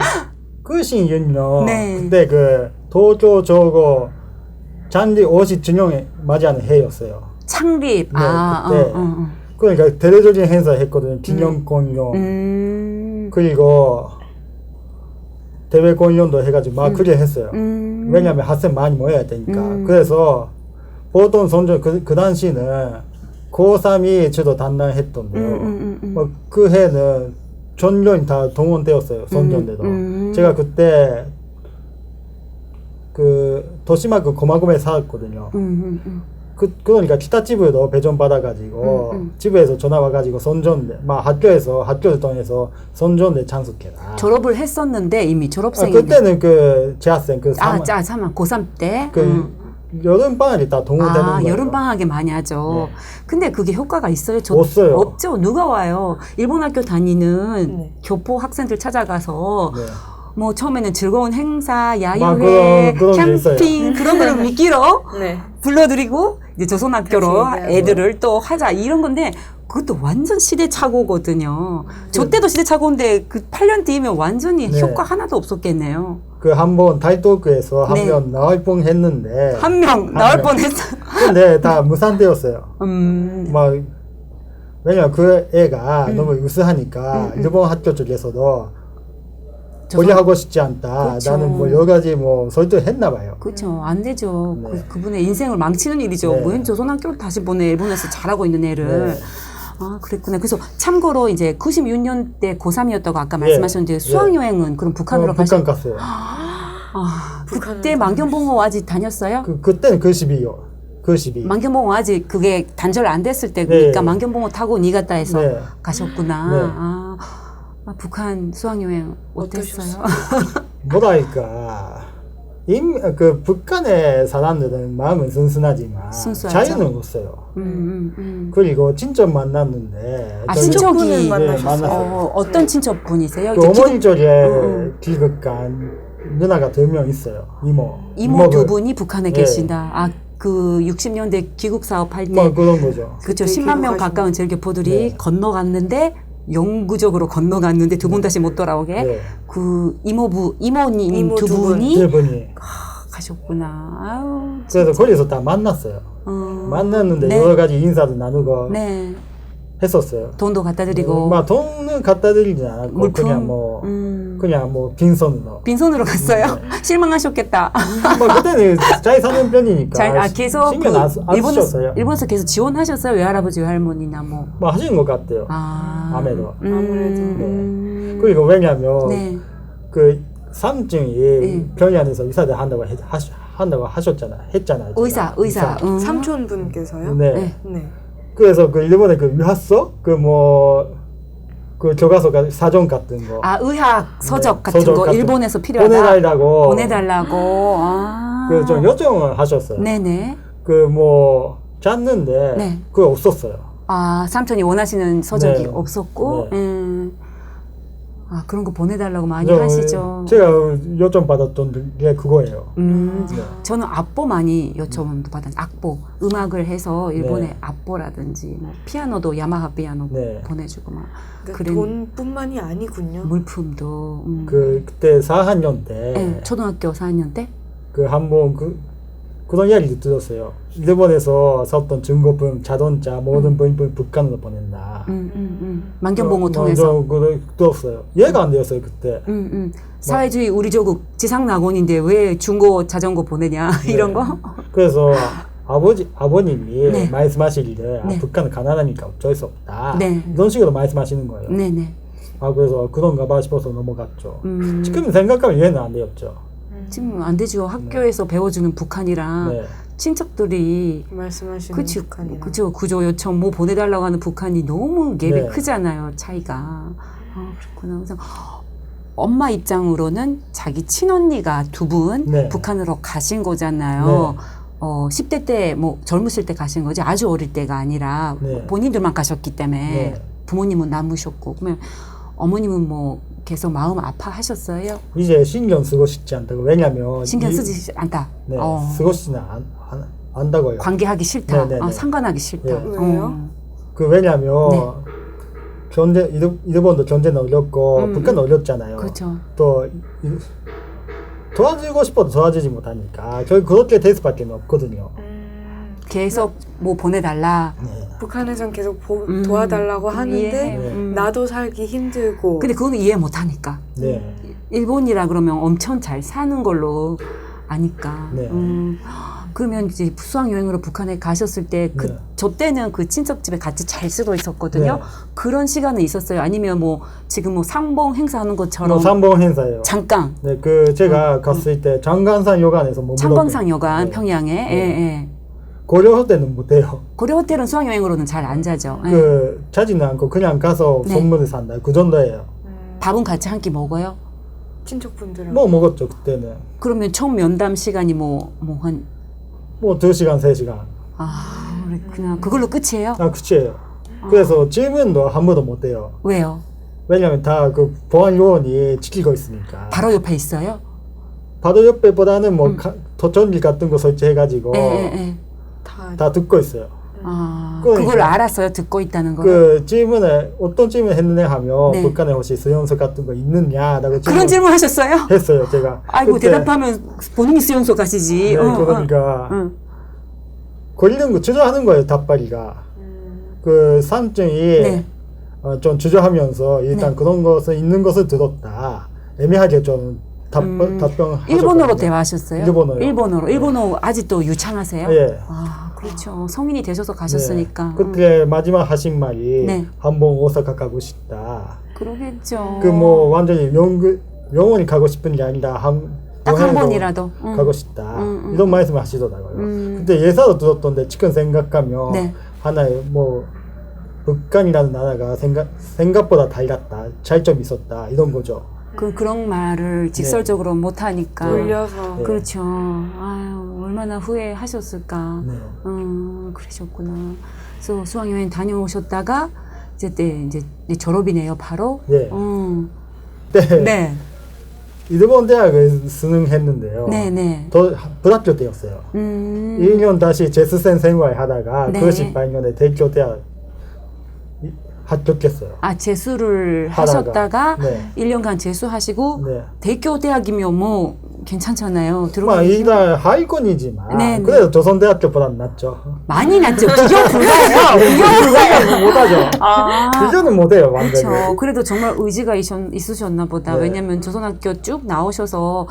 그신윤요. 네. 그때 도쿄 저거 잔디 50주년에 맞이하는 해였어요. 창립. 네, 그때. 그러니까 대대적인 행사 했거든요. 기념 공연 그리고 대외 공연도 해가지고 막 그래 했어요. 왜냐하면 학생 많이 모여야 되니까. 그래서 보통 선전 그 당시는 고3이 저도 담당했던데요. 그 해는 전년이 다 동원되었어요. 선전대도. 제가 그때 그 도시마크 고마고에 살았거든요. 그러니까 기타집에도 배정 받아가지고 집에서 전화 와가지고 선전대, 막 학교를 통해서 선전대 참석해라. 졸업을 했었는데 이미 졸업생인데. 그때는 그 재학생 그 3학 고3 때. 여름 방학이 다 동원되는 거예요. 여름 방학에 많이 하죠. 네. 근데 그게 효과가 있어요? 없어요. 없죠. 누가 와요? 일본 학교 다니는 네. 교포 학생들 찾아가서 네. 뭐 처음에는 즐거운 행사, 야유회, 막 그런 게 있어요. 캠핑 그런 거를 미끼로 네. 불러드리고 이제 조선학교로 같이 얘기하고. 애들을 또 하자 이런 건데 그것도 완전 시대착오거든요. 저 때도 시대착오인데 그 8년 뒤면 완전히 네. 효과 하나도 없었겠네요. 그 한번 타이토크에서 네. 한 명 나올 뻔했는데 한 명 나올 뻔했어. 근데 다 무산되었어요. 막 왜냐면 그 애가 너무 우수하니까 일본 학교 쪽에서도 권리하고 싶지 않다. 그쵸. 나는 뭐 여러 가지 뭐 설득을 했나 봐요. 그렇죠. 안 되죠. 네. 그분의 인생을 망치는 일이죠. 네. 웬 조선학교를 다시 보내 일본에서 잘하고 있는 애를. 네. 아, 그랬구나. 그래서 참고로 이제 96년대 고3이었다고 아까 네. 말씀하셨는데 네. 수학여행은 그럼 북한으로 북한 가셨... 갔어요. 북한은 그때 만경봉호 아직 다녔어요? 그때는 그 12요. 그 12. 만경봉호 아직 그게 단절 안 됐을 때니까 네. 만경봉호 타고 니가다 해서 네. 가셨구나. 네. 북한 수학여행 어땠어요? 뭐랄까. 그 북한의 사람들은 마음은 순순하지만 순수하죠. 자유는 없어요. 그리고 친척 만났는데 친척이 만났어요. 어떤 친척분이세요? 그 이제 어머니 쪽에 귀국간 누나가 2명 있어요. 이모 두 이모들. 분이 북한에 네. 계신다. 그 60년대 귀국 사업할 때 뭐 그런 거죠. 그렇죠. 그때 10만 명 귀국하신 가까운 제일교포들이 네. 건너갔는데 영구적으로 건너갔는데 두 분 다시 못 돌아오게 네. 그 이모님 이모 두 두 분. 분이 네 분이. 가셨구나. 아유. 그래서 거기서 다 만났어요. 만났는데 네. 여러 가지 인사도 나누고 네. 했었어요. 돈도 갖다 드리고 막 돈은 갖다 드리지 않았고 물품? 그냥 뭐 빈손으로. 빈손으로 갔어요. 실망하셨겠다. 뭐 그때는 잘 사는 편이니까 계속 신경 안 쓰셨어요. 일본에서 계속 지원하셨어요. 외할아버지, 외할머니나 뭐. 뭐 하시는 것 같아요. 아무래도. 아무래도. 그리고 왜냐면 네. 그 삼촌이 평양에서 의사를 한다고 했잖아요. 의사. 삼촌분께서요? 네. 네. 그래서 그 일본의 그 유학서 그 교과서가 사전 같은 거 의학 서적 네, 같은 서적 거 같은 일본에서 필요하다. 보내달라고 그 좀 요청을 하셨어요. 네네. 그 뭐 짰는데 네. 그거 없었어요. 삼촌이 원하시는 서적이 네. 없었고, 네. 그런 거 보내달라고 많이 하시죠. 제가 요청 받았던 게 그거예요. 네. 네. 저는 악보 많이 요청도 받았는데, 악보, 음악을 해서 일본의 네. 악보라든지, 뭐 피아노도 야마하 피아노 네. 보내주고 막, 그러니까 그런 돈뿐만이 아니군요. 물품도. 그때 4학년 때 네, 초등학교 4학년 때? 그 한번 그런 이야기를 들었어요. 일본에서 샀던 중고품, 자동차, 모든 부품 북한으로 보낸다. 만경봉호 통해서. 그걸 들었어요. 이해가 안 되었어요 그때. 사회주의 우리 조국 지상낙원인데 왜 중고 자전거 보내냐 이런 거? 그래서 아버님이 네. 말씀하시기를 네. 북한은 가난하니까 어쩔 수 없다. 네. 이런 식으로 말씀하시는 거예요. 네네. 그래서 그런가 봐 싶어서 넘어갔죠. 지금 생각하면 이해는 안 되었죠. 지금 안 되죠. 학교에서 배워주는 북한이랑 네. 친척들이 말씀하시는 그치, 북한이랑. 그죠. 구조 요청 뭐 보내달라고 하는 북한이 너무 갭이 네. 크잖아요. 차이가. 그렇구나. 그래서 엄마 입장으로는 자기 친언니가 두 분 네. 북한으로 가신 거잖아요. 네. 10대 때 뭐 젊으실 때 가신 거지 아주 어릴 때가 아니라 네. 본인들만 가셨기 때문에 네. 부모님은 남으셨고 그러면 어머님은 뭐 계속 마음 아파하셨어요? 이제 신경 쓰고 싶지 않다고. 왜냐면 신경 쓰지 않다. 네, 쓰고 싶지는 않다고요. 관계하기 싫다. 네, 네, 네. 상관하기 싫다. 네. 왜요? 왜냐면 네. 일본도 경제는 어렵고 북한은 어렵잖아요. 그렇죠. 또 도와주고 싶어도 도와주지 못하니까 결국 그렇게 될 수밖에 없거든요. 계속 뭐 보내달라. 네. 북한에선 계속 도와달라고 하는데 이해해요. 나도 살기 힘들고. 근데 그거는 이해 못하니까. 네. 일본이라 그러면 엄청 잘 사는 걸로 아니까. 네. 그러면 이제 수학여행으로 북한에 가셨을 때 네. 저 때는 그 친척집에 같이 잘 쓰고 있었거든요. 네. 그런 시간은 있었어요. 아니면 뭐 지금 뭐 상봉 행사하는 것처럼 3번 행사예요. 잠깐 네, 그 제가 갔을 때 장관산 여관에서 머물렀거든요. 창광상 여관 네. 평양에 예, 예. 고려 때는 못해요. 고려 호텔은 수학여행으로는 잘 안 자죠. 예. 그 자지는 않고 그냥 가서 네. 선물을 산다. 그 정도예요. 밥은 같이 한 끼 먹어요. 친척분들하고. 뭐 먹었죠 그때는. 그러면 총 면담 시간이 뭐한 뭐 2시간, 3시간. 그렇구나. 그걸로 끝이에요? 아, 그치예요. 그래서 질문도 한 번도 못 해요. 왜요? 왜냐면 다 그 보안 요원이 지키고 있으니까. 바로 옆에 있어요? 바로 옆에보다는 뭐 도청기 같은 거 설치해가지고 예, 예, 예. 다 듣고 있어요. 그걸 그러니까. 알았어요? 듣고 있다는 거. 그 질문에 어떤 질문 했느냐 하면 네. 북한에 혹시 수용소 같은 거 있느냐라고 그런 질문 하셨어요? 했어요 제가. 아이고 그때. 대답하면 본인이 수용소 가시지. 네, 그러니까 응. 걸리는 거 주저하는 거예요 답발이가. 그 사람증이 네. 좀 주저하면서 일단 그런 것을 있는 것을 들었다. 애매하게 좀 답변. 일본어로 대화하셨어요? 일본어요. 일본어 아직도 유창하세요? 예. 아 그렇죠. 성인이 되셔서 가셨으니까. 네. 그때 마지막 하신 말이 네. 한번 오사카 가고 싶다. 그러겠죠. 그 뭐 완전히 영원히 가고 싶은 게 아니라 딱 한 여행으로 번이라도. 응. 가고 싶다. 이런 말씀을 하시더라고요. 그때 예사로 들었던데 지금 생각하면 네. 하나의 뭐 북한이라는 나라가 생각보다 달랐다. 차이점이 있었다. 이런 거죠. 그런 말을 직설적으로 못 하니까. 돌려서. 네. 그렇죠. 아유, 얼마나 후회하셨을까. 네. 그러셨구나. 그래서 수학여행 다녀오셨다가 이제 졸업이네요, 바로. 네. 네. 네. 일본 대학을 수능했는데요. 네. 불합격 되었어요. 1년 다시 재수생 생활 하다가 네. 98년에 대교 대학 합격했어요. 아, 재수를 하다가. 하셨다가 네. 1년간 재수하시고 네. 대교 대학이면 뭐 괜찮잖아요. 뭐 일단 하위권이지만 네, 네. 그래도 조선대학교보다는 낫죠. 많이 낫죠. 비교 불가해요. 그거는 못하죠. 비교는 못해요 완전히. 그렇죠. 그래도 정말 의지가 있으셨나 보다. 네. 왜냐면 조선학교 쭉 나오셔서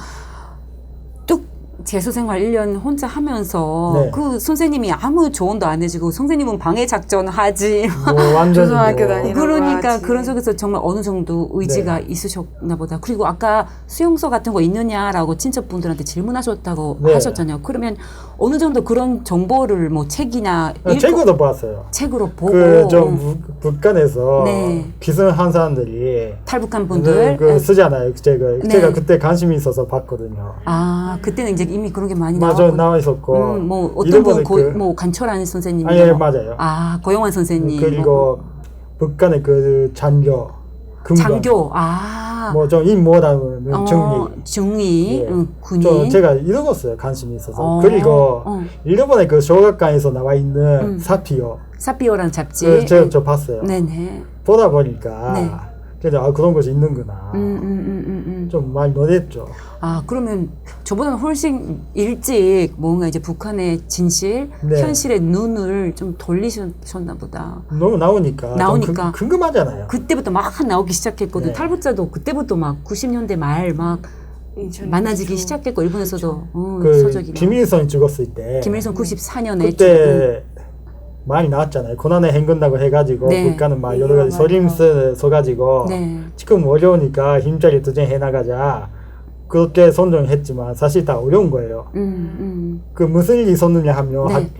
뚝 재수생활 1년 혼자 하면서 네. 그 선생님이 아무 조언도 안 해주고 선생님은 방해 작전 하지. 뭐 완전히 조선학교 뭐. 다니는 그러니까 하지. 그런 속에서 정말 어느 정도 의지가 네. 있으셨나 보다. 그리고 아까 수용소 같은 거 있느냐라고 친척분들한테 질문하셨다고 네. 하셨잖아요. 그러면 어느 정도 그런 정보를 뭐 책이나 책으로 봤어요. 책으로 보고 그좀 북한에서 네. 기승한 사람들이 탈북한 분들 그 쓰잖아요. 네. 제가 그때 관심이 있어서 봤거든요. 아 그때는 이제 이미 그런 게 많이 맞아 나왔고 나와 있었고. 뭐 어떤 일본의 분 뭐 간철한 선생님 예, 맞아요. 아 고영환 선생님 그리고 북한의 그 장교, 군관, 장교 뭐좀 인모라는 중리. 중위 예. 군인 제가 읽었어요. 관심이 있어서. 어, 그리고 어. 일본의 그小学館에서 나와 있는 사피오. 사피오라는 잡지 저 봤어요. 네네 보다 보니까 네. 그래서 그런 것이 있는구나. 좀 많이 놀랬죠. 아 그러면 저보다는 훨씬 일찍 뭔가 이제 북한의 진실 네. 현실의 눈을 좀 돌리셨나 보다. 너무 나오니까 나오니까. 좀 궁금하잖아요. 그때부터 막 나오기 시작했거든. 네. 탈북자도 그때부터 막 90년대 말 막 많아지기 시작했고 일본에서도 그 서적이 김일성이 죽었을 때 김일성 94년에 그때 많이 나왔잖아요. 고난의 행군다고 해가지고 네. 북한은 막 여러 가지 소림스 써가지고 네. 지금 어려우니까 힘차게 투쟁해 나가자. 그렇게 선정했지만 사실 다 어려운 거예요. 그 무슨 일이 있었느냐 하면 네.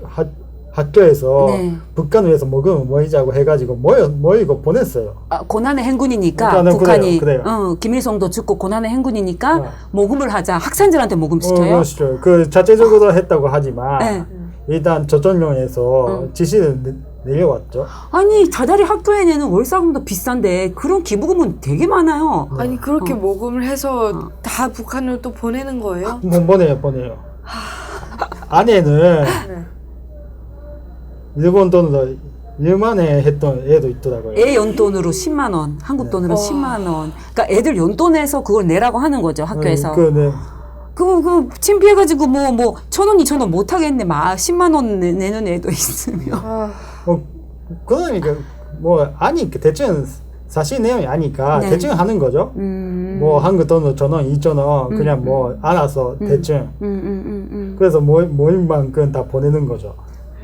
학교에서 네. 북한을 위해서 먹으면 모이자고 해가지고 모이고 보냈어요. 아, 고난의 행군이니까 그러니까 북한이 그래요. 김일성도 죽고 고난의 행군이니까 어. 모금을 하자. 학생들한테 모금시켜요. 그렇죠. 그 자체적으로 했다고 하지만 네. 일단 조선령에서 지시를 내려왔죠. 아니 다달이 학교에 내는 월사금도 비싼데 그런 기부금은 되게 많아요. 아니 그렇게 모금을 해서 다 북한으로 또 보내는 거예요? 보내요. 안에는 일본 돈으로 1만에 했던 애도 있더라고요. 애 연돈으로 10만 원, 한국 돈으로 10만 원. 그러니까 애들 연돈에서 그걸 내라고 하는 거죠 학교에서. 네. 그 창피해가지고 뭐 1,000원, 2,000원 못 하겠네. 막 10만 원 내는 애도 있으면. 그러니까 아니 대체는 사실 내용이 아니까 네. 대충 하는 거죠. 뭐 한국 돈 1,000원, 2,000원 그냥 뭐 알아서 대충. 그래서 모임만큼 다 보내는 거죠.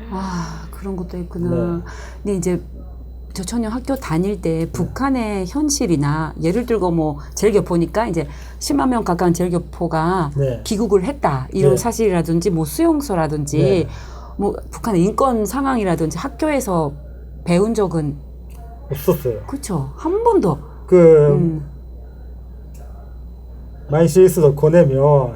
아, 그런 것도 있구나. 네. 근데 이제 저천년 학교 다닐 때 북한의 현실이나 예를 들고 뭐 제일교포니까 이제 10만 명 가까운 제일교포가 네. 귀국을 했다 이런 네. 사실이라든지 뭐 수용소라든지 네. 뭐 북한의 인권 상황이라든지 학교에서 배운 적은 없었어요. 그렇죠 한 번도 그 말실수로 보내면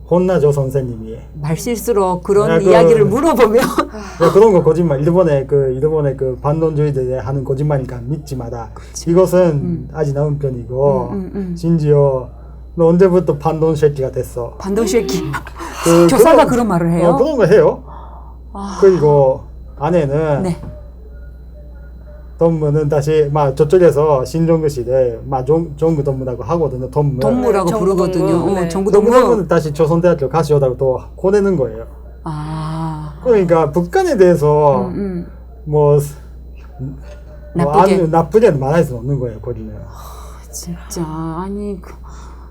혼나죠 선생님이. 말실수로 그런 야, 그- 이야기를 물어보면 야, 그런 거 거짓말. 일본의 그 반론주의들이 하는 거짓말이니까 믿지 마라. 이것은 아직 나은 편이고 심지어 너 언제부터 반론 새끼가 됐어. 반동 새끼 그- 교사가 그런- 그런 말을 해요. 그런 거 해요. 그리고 아내는 네. 돈무는 다시 막 저쪽에서 신종교시를 막 종구 돈무라고 하거든요. 돈무. 동무라고 네, 부르거든요. 정부 동무. 네. 정부 돈무 동무. 다시 조선대학교 가시오다고 또 보내는 거예요. 아, 그러니까 북한에 대해서 뭐 나쁘게. 나쁘게 말할 수 없는 거예요. 거기는. 진짜 아니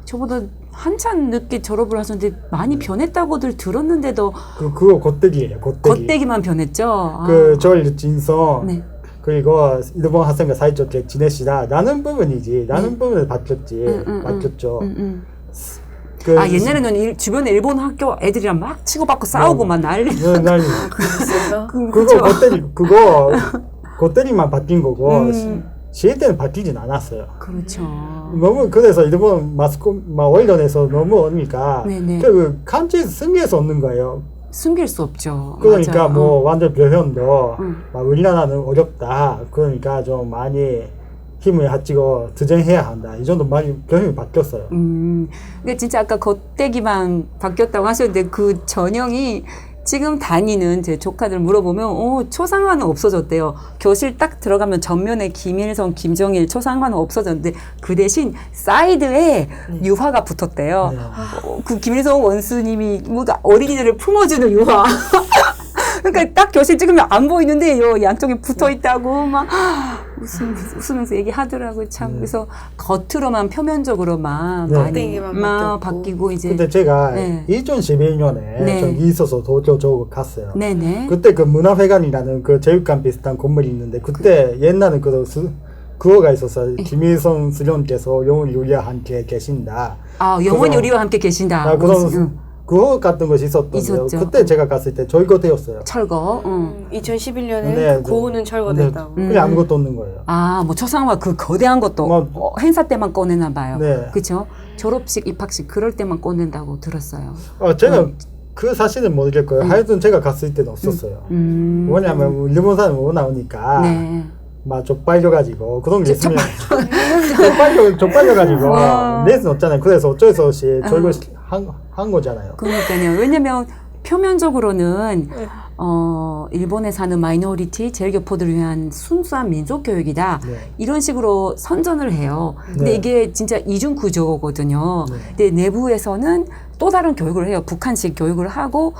저보다 한참 늦게 졸업을 하셨는데 많이 변했다고들 들었는데도 그거 겉대기예요. 겉대기. 겉대기만 변했죠. 절 진성 네. 그리고 일본 학생과 사이좋게 지내시라 라는 부분이지. 라는 부분을 바뀌었지. 바뀌었죠. 그, 아 옛날에는 주변에 일본 학교 애들이랑 막 치고받고 싸우고 막 난리. 난 그렇죠. 그거 겉대기 겉대기만 바뀐 거고 시일 때는 바뀌진 않았어요. 그렇죠. 너무 그래서 일본 마스코 언론에서 너무 오니까 네네. 그 감지에서 승리할 수 없는 거예요. 숨길 수 없죠. 그러니까 맞아요. 뭐 완전 표현도 응. 막 우리나라는 어렵다. 그러니까 좀 많이 힘을 합치고 투쟁해야 한다. 이 정도 많이 표현이 바뀌었어요. 근데 진짜 아까 겉대기만 바뀌었다고 하셨는데 그 전형이 지금 다니는 제 조카들 물어보면 초상화는 없어졌대요. 교실 딱 들어가면 전면에 김일성, 김정일 초상화는 없어졌는데 그 대신 사이드에 유화가 붙었대요. 네. 그 김일성 원수님이 뭔가 어린이들을 품어주는 유화. 그러니까 딱 교실 찍으면 안 보이는데 요 양쪽에 붙어 있다고 막 웃으면서 얘기하더라고요. 참 그래서 겉으로만 표면적으로만 네. 많이 겉대기만 막 바뀌었고. 바뀌고 이제 근데 제가 네. 2011년에 네. 저기 있어서 도쿄 쪽 갔어요. 네네. 그때 그 문화회관이라는 그 제육관 비슷한 건물이 있는데 그때 옛날에 그거가 있었어요. 김일성 수령께서 영원 유리와 함께 계신다. 아 영원 그래서- 요리와 함께 계신다. 그런 그거 같은 것이 있었던데요. 있었죠. 그때 제가 갔을 때 절거되었어요. 철거. 2011년에 네, 고우는 철거됐다고. 그냥 아무것도 없는 거예요. 뭐 초상화 그 거대한 것도 행사 때만 꺼내나 봐요. 네. 그렇죠? 졸업식, 입학식 그럴 때만 꺼낸다고 들었어요. 제가 그 사실은 모르겠고요. 하여튼 제가 갔을 때는 없었어요. 뭐냐면 일본 사람이 못 나오니까 네. 막 쪽팔려가지고 그런 게 있으면 쪽팔려가지고 낼 수는 없잖아요. 그래서 어쩔 수 없이 절거 한 거잖아요. 그러니까요. 왜냐면 표면적으로는 일본에 사는 마이너리티 제일교포들을 위한 순수한 민족 교육이다. 네. 이런 식으로 선전을 해요. 근데 네. 이게 진짜 이중 구조거든요. 근데 내부에서는 또 다른 교육을 해요. 북한식 교육을 하고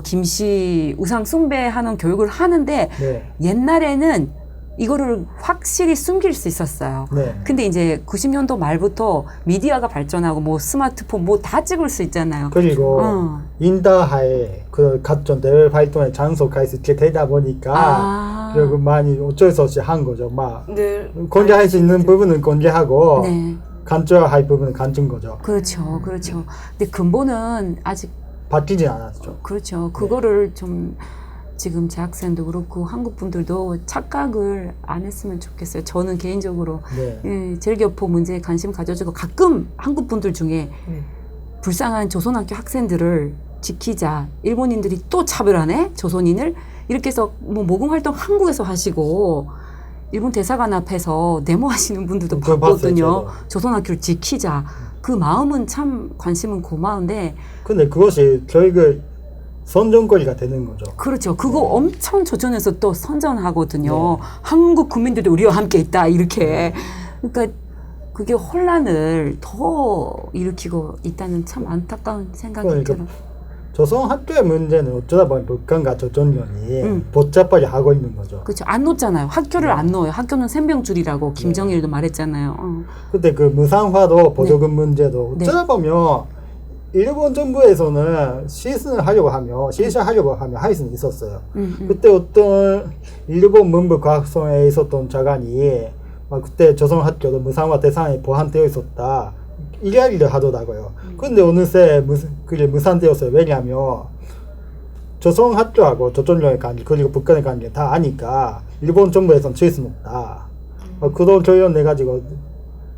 김씨 우상 숭배하는 교육을 하는데 네. 옛날에는 이거를 확실히 숨길 수 있었어요. 네. 근데 이제 90년도 말부터 미디어가 발전하고 뭐 스마트폰 뭐 다 찍을 수 있잖아요. 그리고 인다하에 그 각종 대외 활동에 참석할 수 있게 되다 보니까 결국 많이 어쩔 수 없이 한 거죠. 막 늘 공개할 수 있는 부분은 공개하고 네. 간주할 부분은 간주인 거죠. 그렇죠. 그렇죠. 근데 근본은 아직 바뀌지 않았죠. 그렇죠. 그거를 좀 지금 제 학생도 그렇고 한국 분들도 착각을 안 했으면 좋겠어요. 저는 개인적으로 네. 제일교포 문제에 관심 가져주고 가끔 한국 분들 중에 불쌍한 조선학교 학생들을 지키자. 일본인들이 또 차별하네? 조선인을? 이렇게 해서 뭐 모금 활동 한국에서 하시고 일본 대사관 앞에서 데모하시는 분들도 그거 봤거든요. 봤어요, 조선학교를 지키자. 그 마음은 참 관심은 고마운데 근데 그것이 결국 선전거리가 되는 거죠. 그렇죠. 그거 엄청 조선에서 또 선전하거든요. 네. 한국 국민들이 우리와 함께 있다 이렇게. 그러니까 그게 혼란을 더 일으키고 있다는 참 안타까운 생각이 그러니까 들어요. 조선 학교의 문제는 어쩌다 보니 북한과 조선련이 복잡하게 하고 있는 거죠. 그렇죠. 안 놓잖아요. 학교를 안 놓아요. 학교는 생명줄이라고 김정일도 말했잖아요. 그때 그 무상화도 보조금 문제도 어쩌다 보면 일본 정부에서는 실시하려고 하면 할 수는 있었어요. 그때 어떤 일본 문부과학성에 있었던 자관이 그때 조선 학교도 무상화 대상에 보완되어 있었다. 이야기를 하더라고요. 근데 어느새 그게 무산되었어요. 왜냐하면 조선 학교하고 조선령의 관계 그리고 북한의 관계 다 아니까 일본 정부에서는 칠 수는 없다. 그런 결론 내가지고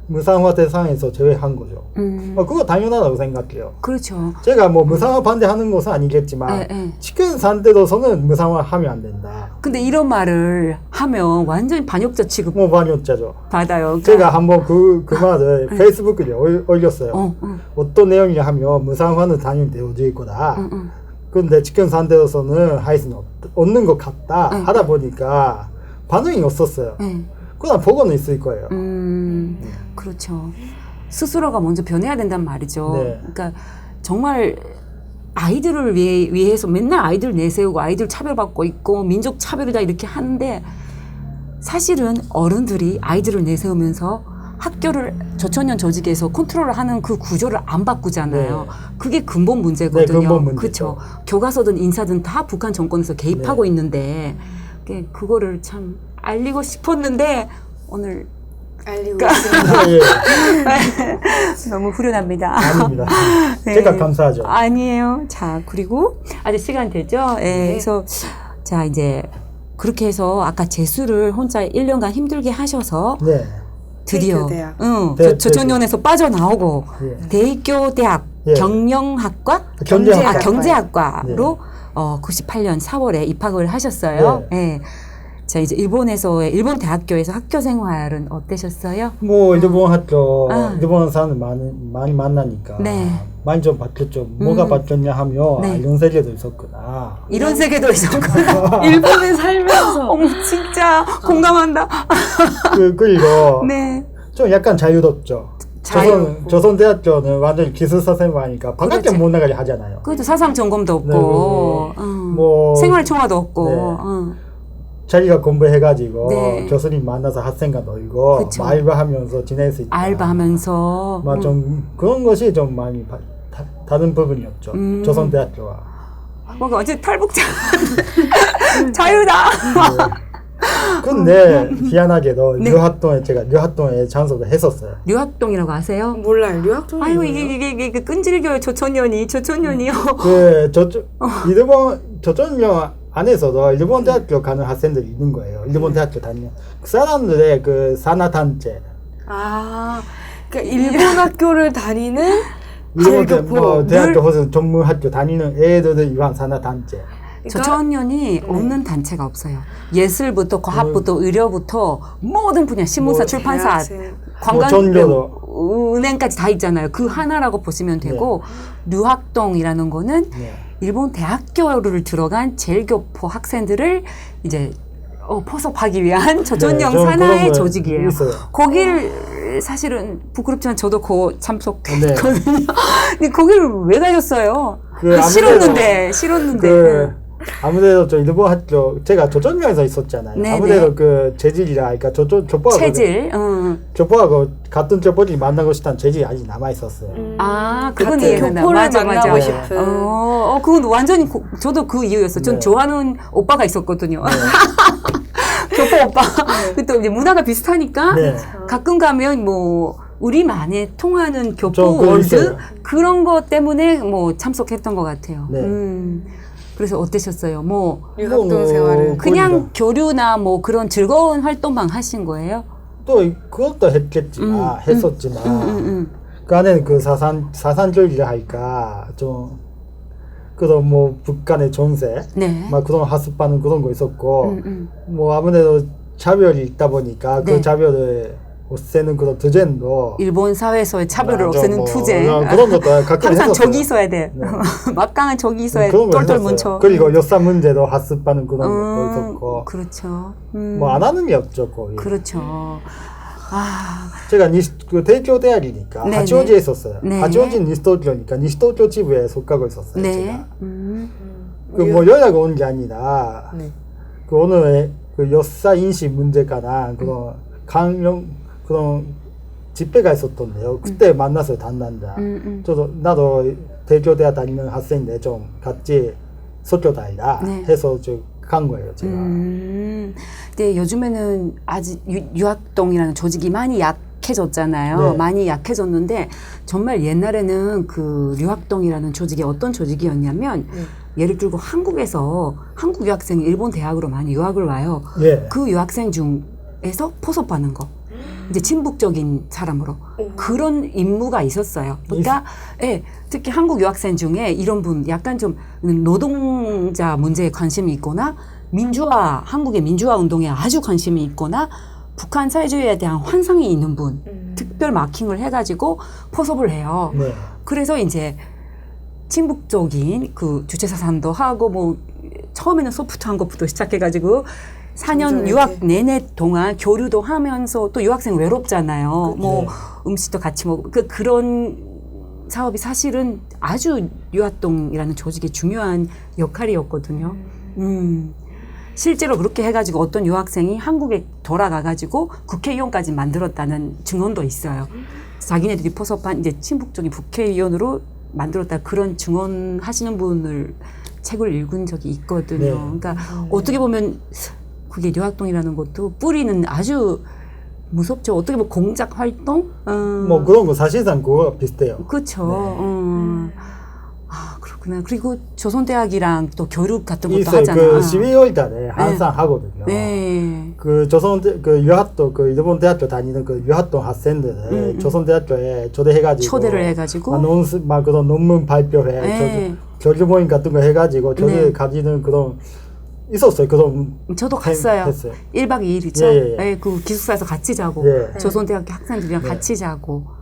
무상화 대상에서 제외한 거죠. 그거 당연하다고 생각해요. 그렇죠. 제가 뭐 무상화 반대하는 것은 아니겠지만 치킨 산대로서는 무상화 하면 안 된다. 근데 이런 말을 하면 완전히 반역자 취급 뭐 반역자죠. 받아요. 제가 한번 그 말을 페이스북에 올렸어요. 어떤 내용이냐 하면 무상화는 당연히 되어질 거다. 근데 치킨 산대로서는 할 수는 없는 것 같다. 하다 보니까 반응이 없었어요. 그건 보고는 있을 거예요. 그렇죠. 스스로가 먼저 변해야 된단 말이죠. 네. 그러니까 정말 아이들을 위해서 맨날 아이들 내세우고 아이들 차별받고 있고 민족 차별이다 이렇게 하는데 사실은 어른들이 아이들을 내세우면서 학교를 조천년 조직에서 컨트롤을 하는 그 구조를 안 바꾸잖아요. 네. 그게 근본 문제거든요. 네, 근본 문제죠. 그렇죠. 교과서든 인사든 다 북한 정권에서 개입하고 있는데 그거를 참 알리고 싶었는데 오늘 알리고 있습니다. 예, 너무 후련합니다. 아닙니다. 네. 제가 감사하죠. 아니에요. 자, 그리고 아직 시간 되죠? 예, 그래서 자, 이제 그렇게 해서 아까 재수를 혼자 1년간 힘들게 하셔서 네. 드디어 대학. 조천연에서 빠져나오고 예. 대교 대학 예. 경영학과 경제학과. 경제학과로 98년 4월에 입학을 하셨어요. 예. 자, 이제 일본 대학교에서 학교 생활은 어떠셨어요? 뭐 일본 학교 일본 사람 많이 만나니까 네. 많이 좀 바뀌었죠. 뭐가 바뀌었냐 하면 네. 이런 세계도 있었구나. 이런 세계도 있었고 일본에 살면서 어머 진짜 공감한다. 그리고 네. 좀 약간 자유롭죠. 자유롭고. 조선대학교는 완전히 기숙사생활 하니까 바깥에 그렇지. 못 나가게 하잖아요. 그것도 사상 점검도 없고 뭐 생활 총화도 없고 네. 자기가 공부해가지고 네. 교수님 만나서 학생과 놀고 그쵸. 뭐 알바하면서 지낼 수 있다. 알바하면서 좀 그런 것이 좀 많이 다른 부분이었죠. 조선대학교와. 뭔가 완전 탈북자 자유다. 근데 희한하게도 제가 유학동에 장소를 했었어요. 류학동이라고 아세요? 몰라요. 유학동. 아이고 이게 끈질겨요. 조천년이요. 일본 조선령 안에서도 일본 대학교 가는 학생들이 있는 거예요. 일본 대학교 다니는 그 사람들의 그 산하단체. 그러니까 일본 학교를 다니는 일본 대학교 혹은 전문학교 다니는 애들을 위한 산하단체. 조천년이 없는 단체가 없어요. 예술부터 과학부터 의료부터 모든 분야 신문사 출판사 관광 전교도. 은행까지 다 있잖아요. 그 하나라고 보시면 되고 류학동이라는 거는 일본 대학교를 들어간 제일교포 학생들을 이제 포섭하기 위한 조선령 산하의 조직이에요. 거길 사실은 부끄럽지만 저도 참석했거든요. 근데 거기를 왜 가셨어요? 싫었는데. 아무래도 저 일본 학교 제가 조선령에서 있었잖아요. 네네. 아무래도 그 재질이라 그러니까 조포하고 체질. 조포하고 같은 조포들이 만나고 싶다는 재질이 아직 남아 있었어요. 그건 같은 이해가 교포를 맞아. 만나고 싶은. 그건 완전히 저도 그 이유였어요. 전 좋아하는 오빠가 있었거든요. 교포 오빠. 그또 이제 문화가 비슷하니까 가끔 가면 뭐 우리만의 통하는 교포 월드 그런 것 때문에 뭐 참석했던 것 같아요. 그래서 어떠셨어요? 유학동 생활은 그냥 교류나 뭐 그런 즐거운 활동만 하신 거예요? 또 그것도 했었지만 그 안에는 그 사산절기를 하니까 좀 그런 뭐 북한의 정세 막 그런 학습하는 그런 거 있었고 뭐 아무래도 자별이 있다 보니까 그 자별을 없애는 그런 투쟁도 일본 사회에서의 차별을 없애는 투쟁 그런 것도 가끔 항상 했었어요. 적이 있어야 돼. 막강한 적이 있어야 그런 거 똘똘 했었어요. 뭉쳐. 그리고 역사 문제도 학습하는 그런 것도 있었고 그렇죠. 뭐 안 하는 게 없죠 거의. 그렇죠. 제가 그 대교 대학이니까 네네. 하치오지에 있었어요. 네. 하치오지 니시도쿄니까 니시도쿄 지부에 속하고 있었어요. 네. 제가. 그 뭐 연락 온 게 아니라 네. 그 오늘 그 여사 인식 문제가 난 그런 강령 그런 집회가 있었던데요. 그때 만났어요 단단자. 저도 나도 대교 대학 다니는 학생인데 좀 같이 속교 다니라 네. 해서 간 거예요 제가. 근데 요즘에는 아직 유학동이라는 조직이 많이 약해졌잖아요. 네. 많이 약해졌는데 정말 옛날에는 그 유학동이라는 조직이 어떤 조직이었냐면 예를 들고 한국에서 한국 유학생이 일본 대학으로 많이 유학을 와요. 예. 그 유학생 중에서 포섭하는 거. 이제 친북적인 사람으로 그런 임무가 있었어요. 그러니까 예, 특히 한국 유학생 중에 이런 분 약간 좀 노동자 문제에 관심이 있거나 민주화 한국의 민주화 운동에 아주 관심이 있거나 북한 사회주의에 대한 환상이 있는 분 특별 마킹을 해가지고 포섭을 해요. 네. 그래서 이제 친북적인 그 주체사상도 하고 뭐 처음에는 소프트한 것부터 시작해가지고 4년 유학 내내 동안 교류도 하면서 또 유학생 외롭잖아요. 뭐 음식도 같이 먹고 그런 사업이 사실은 아주 유학동이라는 조직의 중요한 역할이었거든요. 실제로 그렇게 해가지고 어떤 유학생이 한국에 돌아가가지고 국회의원까지 만들었다는 증언도 있어요. 자기네들이 포섭한 이제 친북적인 국회의원으로 만들었다 그런 증언하시는 분을 책을 읽은 적이 있거든요. 네. 그러니까 어떻게 보면 그게 유학동이라는 것도 뿌리는 아주 무섭죠. 어떻게 보면 공작 활동? 뭐 그런 거 사실상 그거 비슷해요. 그렇죠. 아 그렇구나. 그리고 조선대학이랑 또 교육 같은 것도 있어요. 하잖아. 그 12월 달에 항상 하거든요. 네. 그 그 유학도 그 일본 대학교 다니는 그 유학동 학생들을 조선대학교에 초대해가지고 초대를 해가지고 막 그런 논문 발표회, 네. 교류 모임 같은 거 해가지고 저를 가지는 그런 있었어요. 그런 저도 갔어요. 했어요. 1박 2일이죠. 예. 네, 그 기숙사에서 같이 자고 예. 조선대학교 학생들이랑 같이 자고.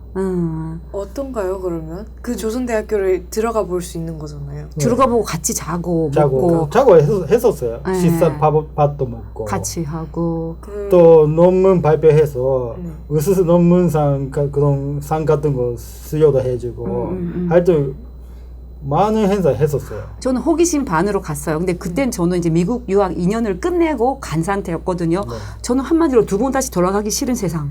어떤가요, 그러면? 그 조선대학교를 들어가 볼 수 있는 거잖아요. 들어가 보고 같이 자고 먹고 자고 했었어요. 네. 식사 밥도 먹고 같이 하고. 또 논문 발표해서 으스스 논문상 그런 상 같은 거 수여도 해주고 하여튼 많은 행사 했었어요. 저는 호기심 반으로 갔어요. 근데 그땐 저는 이제 미국 유학 2년을 끝내고 간 상태였거든요. 네. 저는 한마디로 두 번 다시 돌아가기 싫은 세상.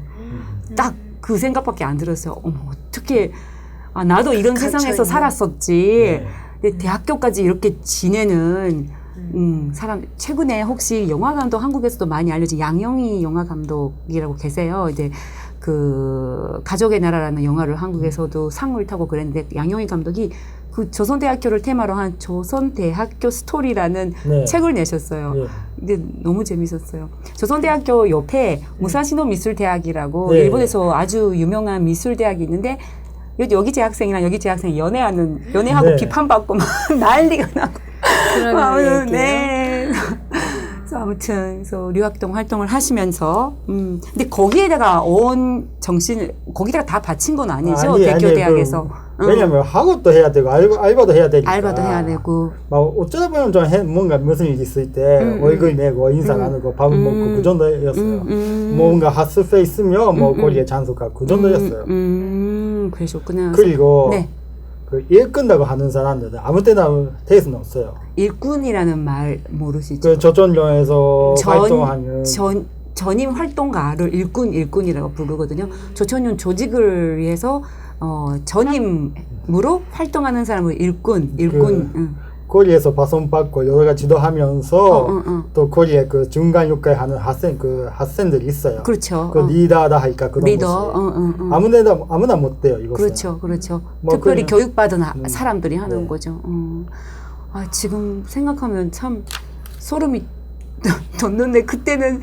딱 그 생각밖에 안 들었어요. 어머, 어떻게, 아, 나도 이런 세상에서 살았었지. 네. 근데 대학교까지 이렇게 지내는, 사람, 최근에 혹시 영화 감독 한국에서도 많이 알려진 양영희 영화 감독이라고 계세요. 이제 그 가족의 나라라는 영화를 한국에서도 상을 타고 그랬는데 양영희 감독이 그 조선대학교를 테마로 한 조선대학교 스토리라는 네. 책을 내셨어요. 네. 근데 너무 재밌었어요. 조선대학교 옆에 무사시노 미술대학이라고 네. 일본에서 아주 유명한 미술대학이 있는데 여기 재학생이랑 여기 재학생이 연애하고 네. 비판받고 막 난리가 나고. 그런 얘기예요? 네. 그래서 아무튼 그래서 유학동 활동을 하시면서 근데 거기에다가 온 정신을 거기다가 다 바친 건 아니죠. 대교대학에서. 왜냐면 학업도 해야 되고 알바도 해야 되니까. 알바도 해야 되고. 막 어쩌다 보면 좀 뭔가 무슨 일이 있을 때 월급 내고 인사 나누고 밥 먹고 그 정도였어요. 뭔가 학습에 있으면 뭐 거기에 참석하고 그 정도였어요. 그러셨구나. 그리고 네. 그 일 끝나고 하는 사람들은 아무 때나 테이스는 없어요. 일꾼이라는 말 모르시죠? 그 조선령에서 활동하는 전임 활동가를 일꾼이라고 부르거든요. 조천윤 조직을 위해서 전임으로 활동하는 사람을 일꾼. 코리에서 바손 받고 여러 가지 지도하면서 또 코리에 그 중간 역할 하는 학생들이 있어요. 그렇죠. 그 리더다 하니까 그런 리더. 것이 아무나 못 돼요. 이것은. 그렇죠. 뭐 특별히 그냥- 교육받은 사람들이 하는 네. 거죠. 아, 지금 생각하면 참 소름이 돋는데 그때는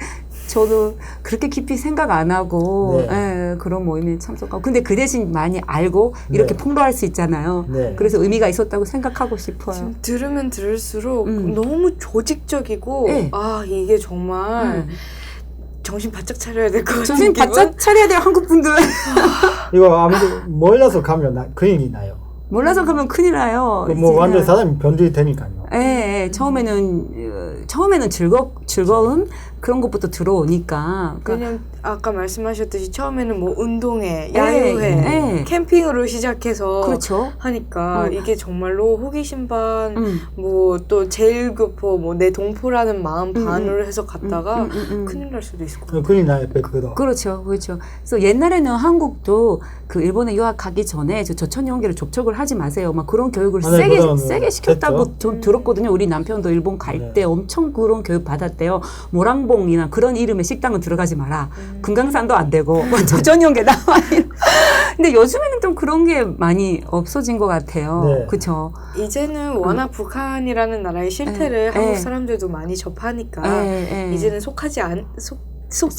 저도 그렇게 깊이 생각 안 하고 네. 그런 모임에 참석하고 근데 그 대신 많이 알고 이렇게 네. 폭로할 수 있잖아요. 네. 그래서 의미가 있었다고 생각하고 싶어요. 지금 들으면 들을수록 너무 조직적이고 네. 아 이게 정말 정신 바짝 차려야 될 것 같은 정신 기분? 바짝 차려야 돼요, 한국 분들. 이거 아무도 몰라서 가면 큰일이 나요. 몰라서 가면 큰일 나요. 뭐 이제 완전 그냥- 사람이 변질이 되니까요. 처음에는 즐거움 그런 것부터 들어오니까. 그러니까 왜냐면 아까 말씀하셨듯이 처음에는 뭐 운동회, 야유회, 네. 캠핑으로 시작해서 그렇죠. 하니까 이게 정말로 호기심 반, 뭐 또 제일 교포, 뭐 내 동포라는 마음 반으로 해서 갔다가 큰일 날 수도 있을 것 같아요. 큰일 나요, 100%. 그렇죠, 그렇죠. 그래서 옛날에는 한국도 그 일본에 유학 가기 전에 저 저천연계를 접촉을 하지 마세요. 막 그런 교육을 아, 네, 그거는 세게 시켰다고 했죠. 좀 들었거든요. 우리 남편도 일본 갈 네. 때 엄청 그런 교육 받았대요. 모랑봉이나 그런 이름의 식당은 들어가지 마라. 금강산도 안 되고 저천연계 나와. 근데 요즘에는 좀 그런 게 많이 없어진 것 같아요. 네. 그렇죠. 이제는 워낙 북한이라는 나라의 실태를 한국 에. 사람들도 많이 접하니까 에. 이제는 속지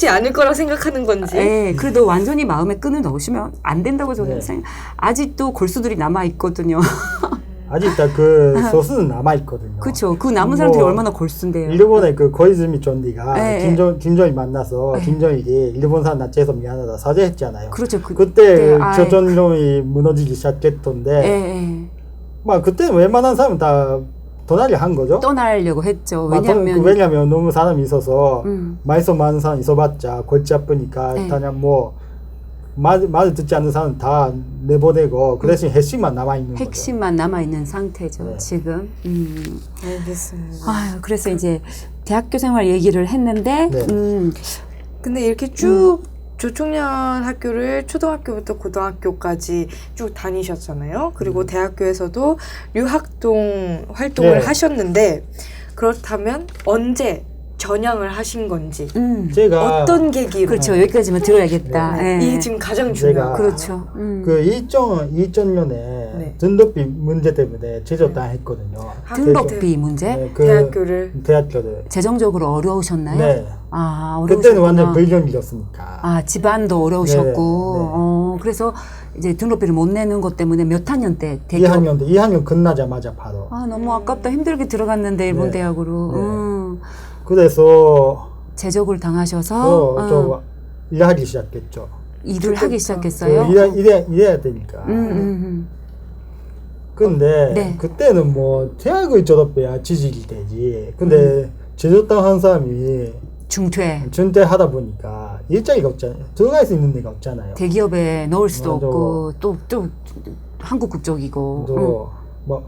않을 거라고 생각하는 건지. 예, 그래도 완전히 마음에 끈을 넣으시면 안 된다고 저는 네. 생각. 아직도 골수들이 남아 있거든요. 아직 다 그 소수는 남아있거든요. 그렇죠. 그 남은 사람들이 뭐 얼마나 골수인데요. 일본의 그 고이즈미 존디가 네, 김정일 만나서 김정일이 일본 사람 납치해서 미안하다 사죄했잖아요. 그렇죠. 그때 아이. 조선일본이 무너지기 시작했던데 예. 막 그때는 웬만한 사람은 다 도나리 한 거죠. 떠나려고 했죠. 막 왜냐면 너무 사람이 있어서 말썽 많은 사람 있어봤자 골치 아프니까 네. 그냥 뭐 말을 듣지 않는 사람 다 내보내고 그 대신 핵심만 남아있는 거죠. 핵심만 남아 있는 상태죠. 네. 지금. 알겠습니다. 아유, 그래서 이제 대학교 생활 얘기를 했는데, 네. 근데 이렇게 쭉 조총련 학교를 초등학교부터 고등학교까지 쭉 다니셨잖아요. 그리고 대학교에서도 유학동 활동을 네. 하셨는데 그렇다면 언제 전향을 하신 건지 제가 어떤 계기로 그렇죠. 여기까지만 들어야겠다. 네. 예. 이게 지금 가장 중요해요. 제가 그렇죠. 그 2000년에 네. 등록비 문제 때문에 제적당했거든요. 등록비 문제? 네, 그 대학교를. 재정적으로 어려우셨나요? 네. 아, 어려우셨구나. 그때는 완전 불경이었으니까. 아, 집안도 어려우셨고, 네. 그래서 이제 등록비를 못 내는 것 때문에 몇 학년 때? 대교? 2학년 끝나자마자 바로. 아, 너무 아깝다. 힘들게 들어갔는데, 일본 네. 대학으로. 네. 그래서 제적을 당하셔서, 좀 일하기 시작했죠. 일을 하기 시작했어요. 일해야 되니까. 근데 네. 그때는 뭐 대학을 졸업해야 취직이 되지. 근데 제적당한 사람이 중퇴. 준퇴하다 보니까 일자리가 없잖아요. 들어갈 수 있는 데가 없잖아요. 대기업에 넣을 수도 맞아. 없고, 또 한국 국적이고. 또 뭐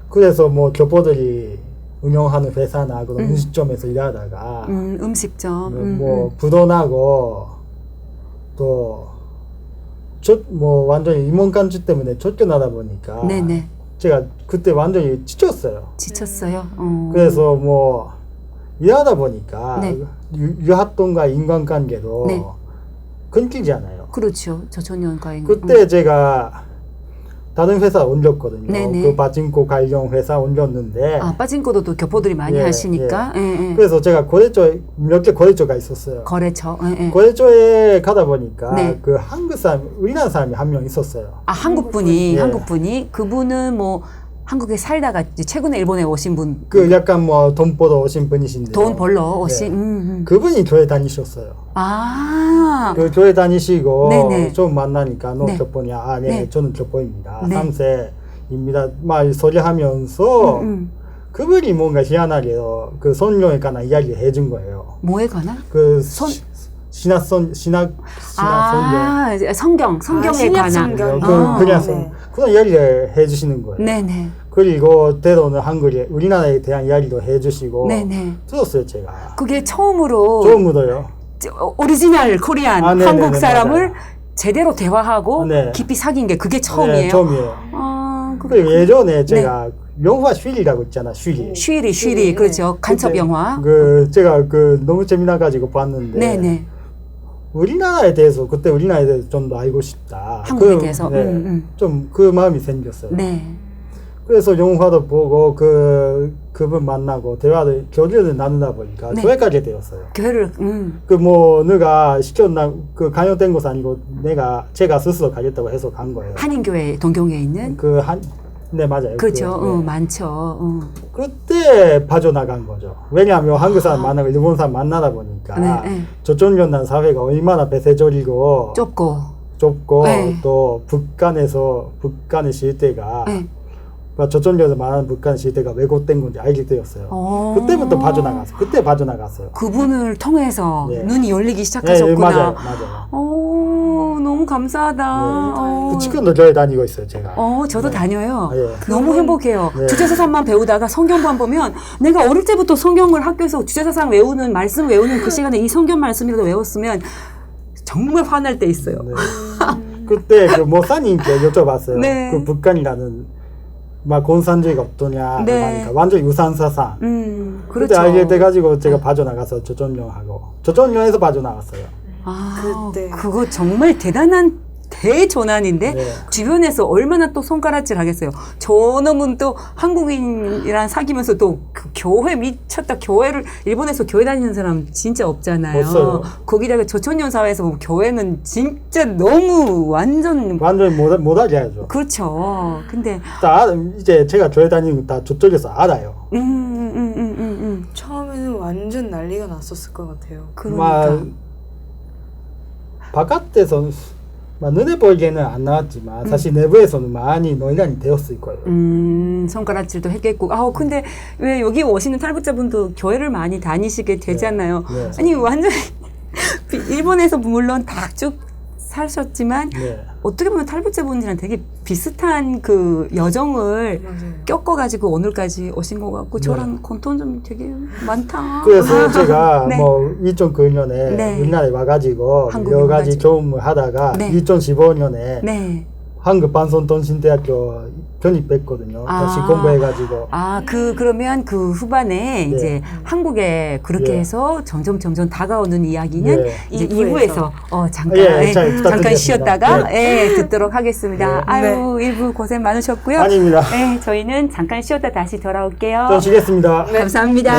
그래서 뭐 교포들이 운영하는 회사나 그런 음식점에서 일하다가 음식점. 뭐 부도나고 또 뭐 완전히 임원간주 때문에 쫓겨나다 보니까 네네. 제가 그때 완전히 지쳤어요. 지쳤어요. 그래서 뭐 일하다 보니까 네. 유학동과 인간관계도 네. 끊기지 않아요. 그렇죠. 저천년과인. 그때 제가 다른 회사 옮겼거든요. 네네. 그 파친코 관련 회사 옮겼는데 아, 빠진코도 또 교포들이 많이 예, 하시니까. 예. 그래서 제가 몇 개 거래처가 있었어요. 거래처. 예. 거래처에 가다 보니까 네. 그 한국 사람, 우리나라 사람이 한 명 있었어요. 아, 한국분이, 예. 한국분이. 그분은 뭐, 한국에 살다가 이제 최근에 일본에 오신 분. 그 약간 뭐 돈 벌어 오신 분이신데 돈 벌러 오신. 그분이 교회 다니셨어요. 아. 그 교회 다니시고 네네. 좀 만나니까 너 네. 교포냐? 아, 네, 네. 저는 교포입니다. 네. 3세입니다. 막 소리하면서 그분이 뭔가 희한하게 그 성경에 관한 이야기를 해준 거예요. 뭐에 관한? 그 신학 아, 성경에 신약 관한. 성경. 그냥 네. 그런 이야기를 해주시는 거예요. 네네. 그리고 때로는 한글에 우리나라에 대한 이야기도 해주시고 네네. 들었어요 제가. 그게 처음으로 처음으로요. 오리지널 코리안 아, 네네네, 한국 사람을 맞아요. 제대로 대화하고 네. 깊이 사귄 게 그게 처음이에요. 네, 처음이에요. 아, 그리고 예전에 제가 영화 슈리라고 있잖아 슈리. 쉬리 그렇죠. 간첩 영화. 제가 너무 재미나가지고 봤는데. 네네. 우리나라에 대해서 그때 우리나라에 대해서 좀 더 알고 싶다. 한국에 대해서. 네, 좀 그 마음이 생겼어요. 네. 그래서 영화도 보고 그분 만나고 대화를 교류를 나누다 보니까 네. 교회 가게 되었어요. 교회를 누가 시켰나 강요된 것이 아니고 제가 스스로 가겠다고 해서 간 거예요. 한인교회 동경에 있는 네 맞아요. 그렇죠. 네. 많죠. 그때 빠져나간 거죠. 왜냐하면 한국 사람 만나고 일본 사람 만나다 보니까 네. 저촌연단 사회가 얼마나 폐쇄적이고 좁고 좁고 네. 또 북한의 실태가 네. 조선여에서 말하는 북한 시대가 왜곡된 건지 알게 되었어요. 그때부터 빠져나갔어요. 그때 빠져나갔어요. 그분을 통해서 네. 눈이 열리기 네, 시작하셨구나. 맞아요. 너무 감사하다. 지금도 교회 다니고 있어요, 제가. 저도 다녀요. 예. 너무 행복해요. 네. 주제사상만 배우다가 성경만 보면 내가 어릴 때부터 성경을 학교에서 주제사상 외우는 말씀 외우는 그 시간에 이 성경 말씀이라도 외웠으면 정말 화날 때 있어요. 네. 그때 그 목사님께 여쭤봤어요. 네. 그 북한이라는 막 공산주의가 어떠냐, 네. 그러니까 완전 유산 사상. 그렇죠. 그때 알게 돼가지고 제가 빠져나가서 조선령에서 빠져나갔어요. 그때. 그거 정말 대단한 대전환인데 네. 주변에서 얼마나 또 손가락질 하겠어요. 저놈은 또 한국인이랑 사귀면서 또 그 교회 미쳤다. 교회를 일본에서 교회 다니는 사람 진짜 없잖아요. 없어요. 거기다가 조천년 사회에서 보면 교회는 진짜 너무 완전 못하게 해야죠. 그렇죠. 근데 이제 제가 교회 다니는 거 다 저쪽에서 알아요. 처음에는 완전 난리가 났었을 것 같아요. 그러니까. 바깥에서 눈에 보이게는 안 나왔지만 사실 내부에서는 많이 논란이 되었을 거예요. 손가락질도 했겠고. 근데 왜 여기 오시는 탈북자분도 교회를 많이 다니시게 되잖아요. 네. 아니 완전 일본에서 물론 다 쭉 사셨지만 네. 어떻게 보면 탈북자분들이랑 되게 비슷한 그 여정을 겪어가지고 오늘까지 오신 것 같고 저랑 공통점이 되게 많다. 그래서 제가 네. 2009년에 네. 우리나라에 와가지고 한국에 여러 가지 와가지고. 경험을 하다가 네. 2015년에 네. 한국방송통신대학교 편입했거든요. 다시 공부해가지고. 그러면 그 후반에 네. 이제 한국에 그렇게 예. 해서 점점 다가오는 이야기는 예. 이제 2부에서. 2부에서 잠깐, 예, 잘 잠깐 부탁드리겠습니다. 쉬었다가 듣도록 하겠습니다. 네. 아유, 1부 고생 많으셨고요. 아닙니다. 네, 저희는 잠깐 쉬었다 다시 돌아올게요. 좀 쉬겠습니다. 감사합니다.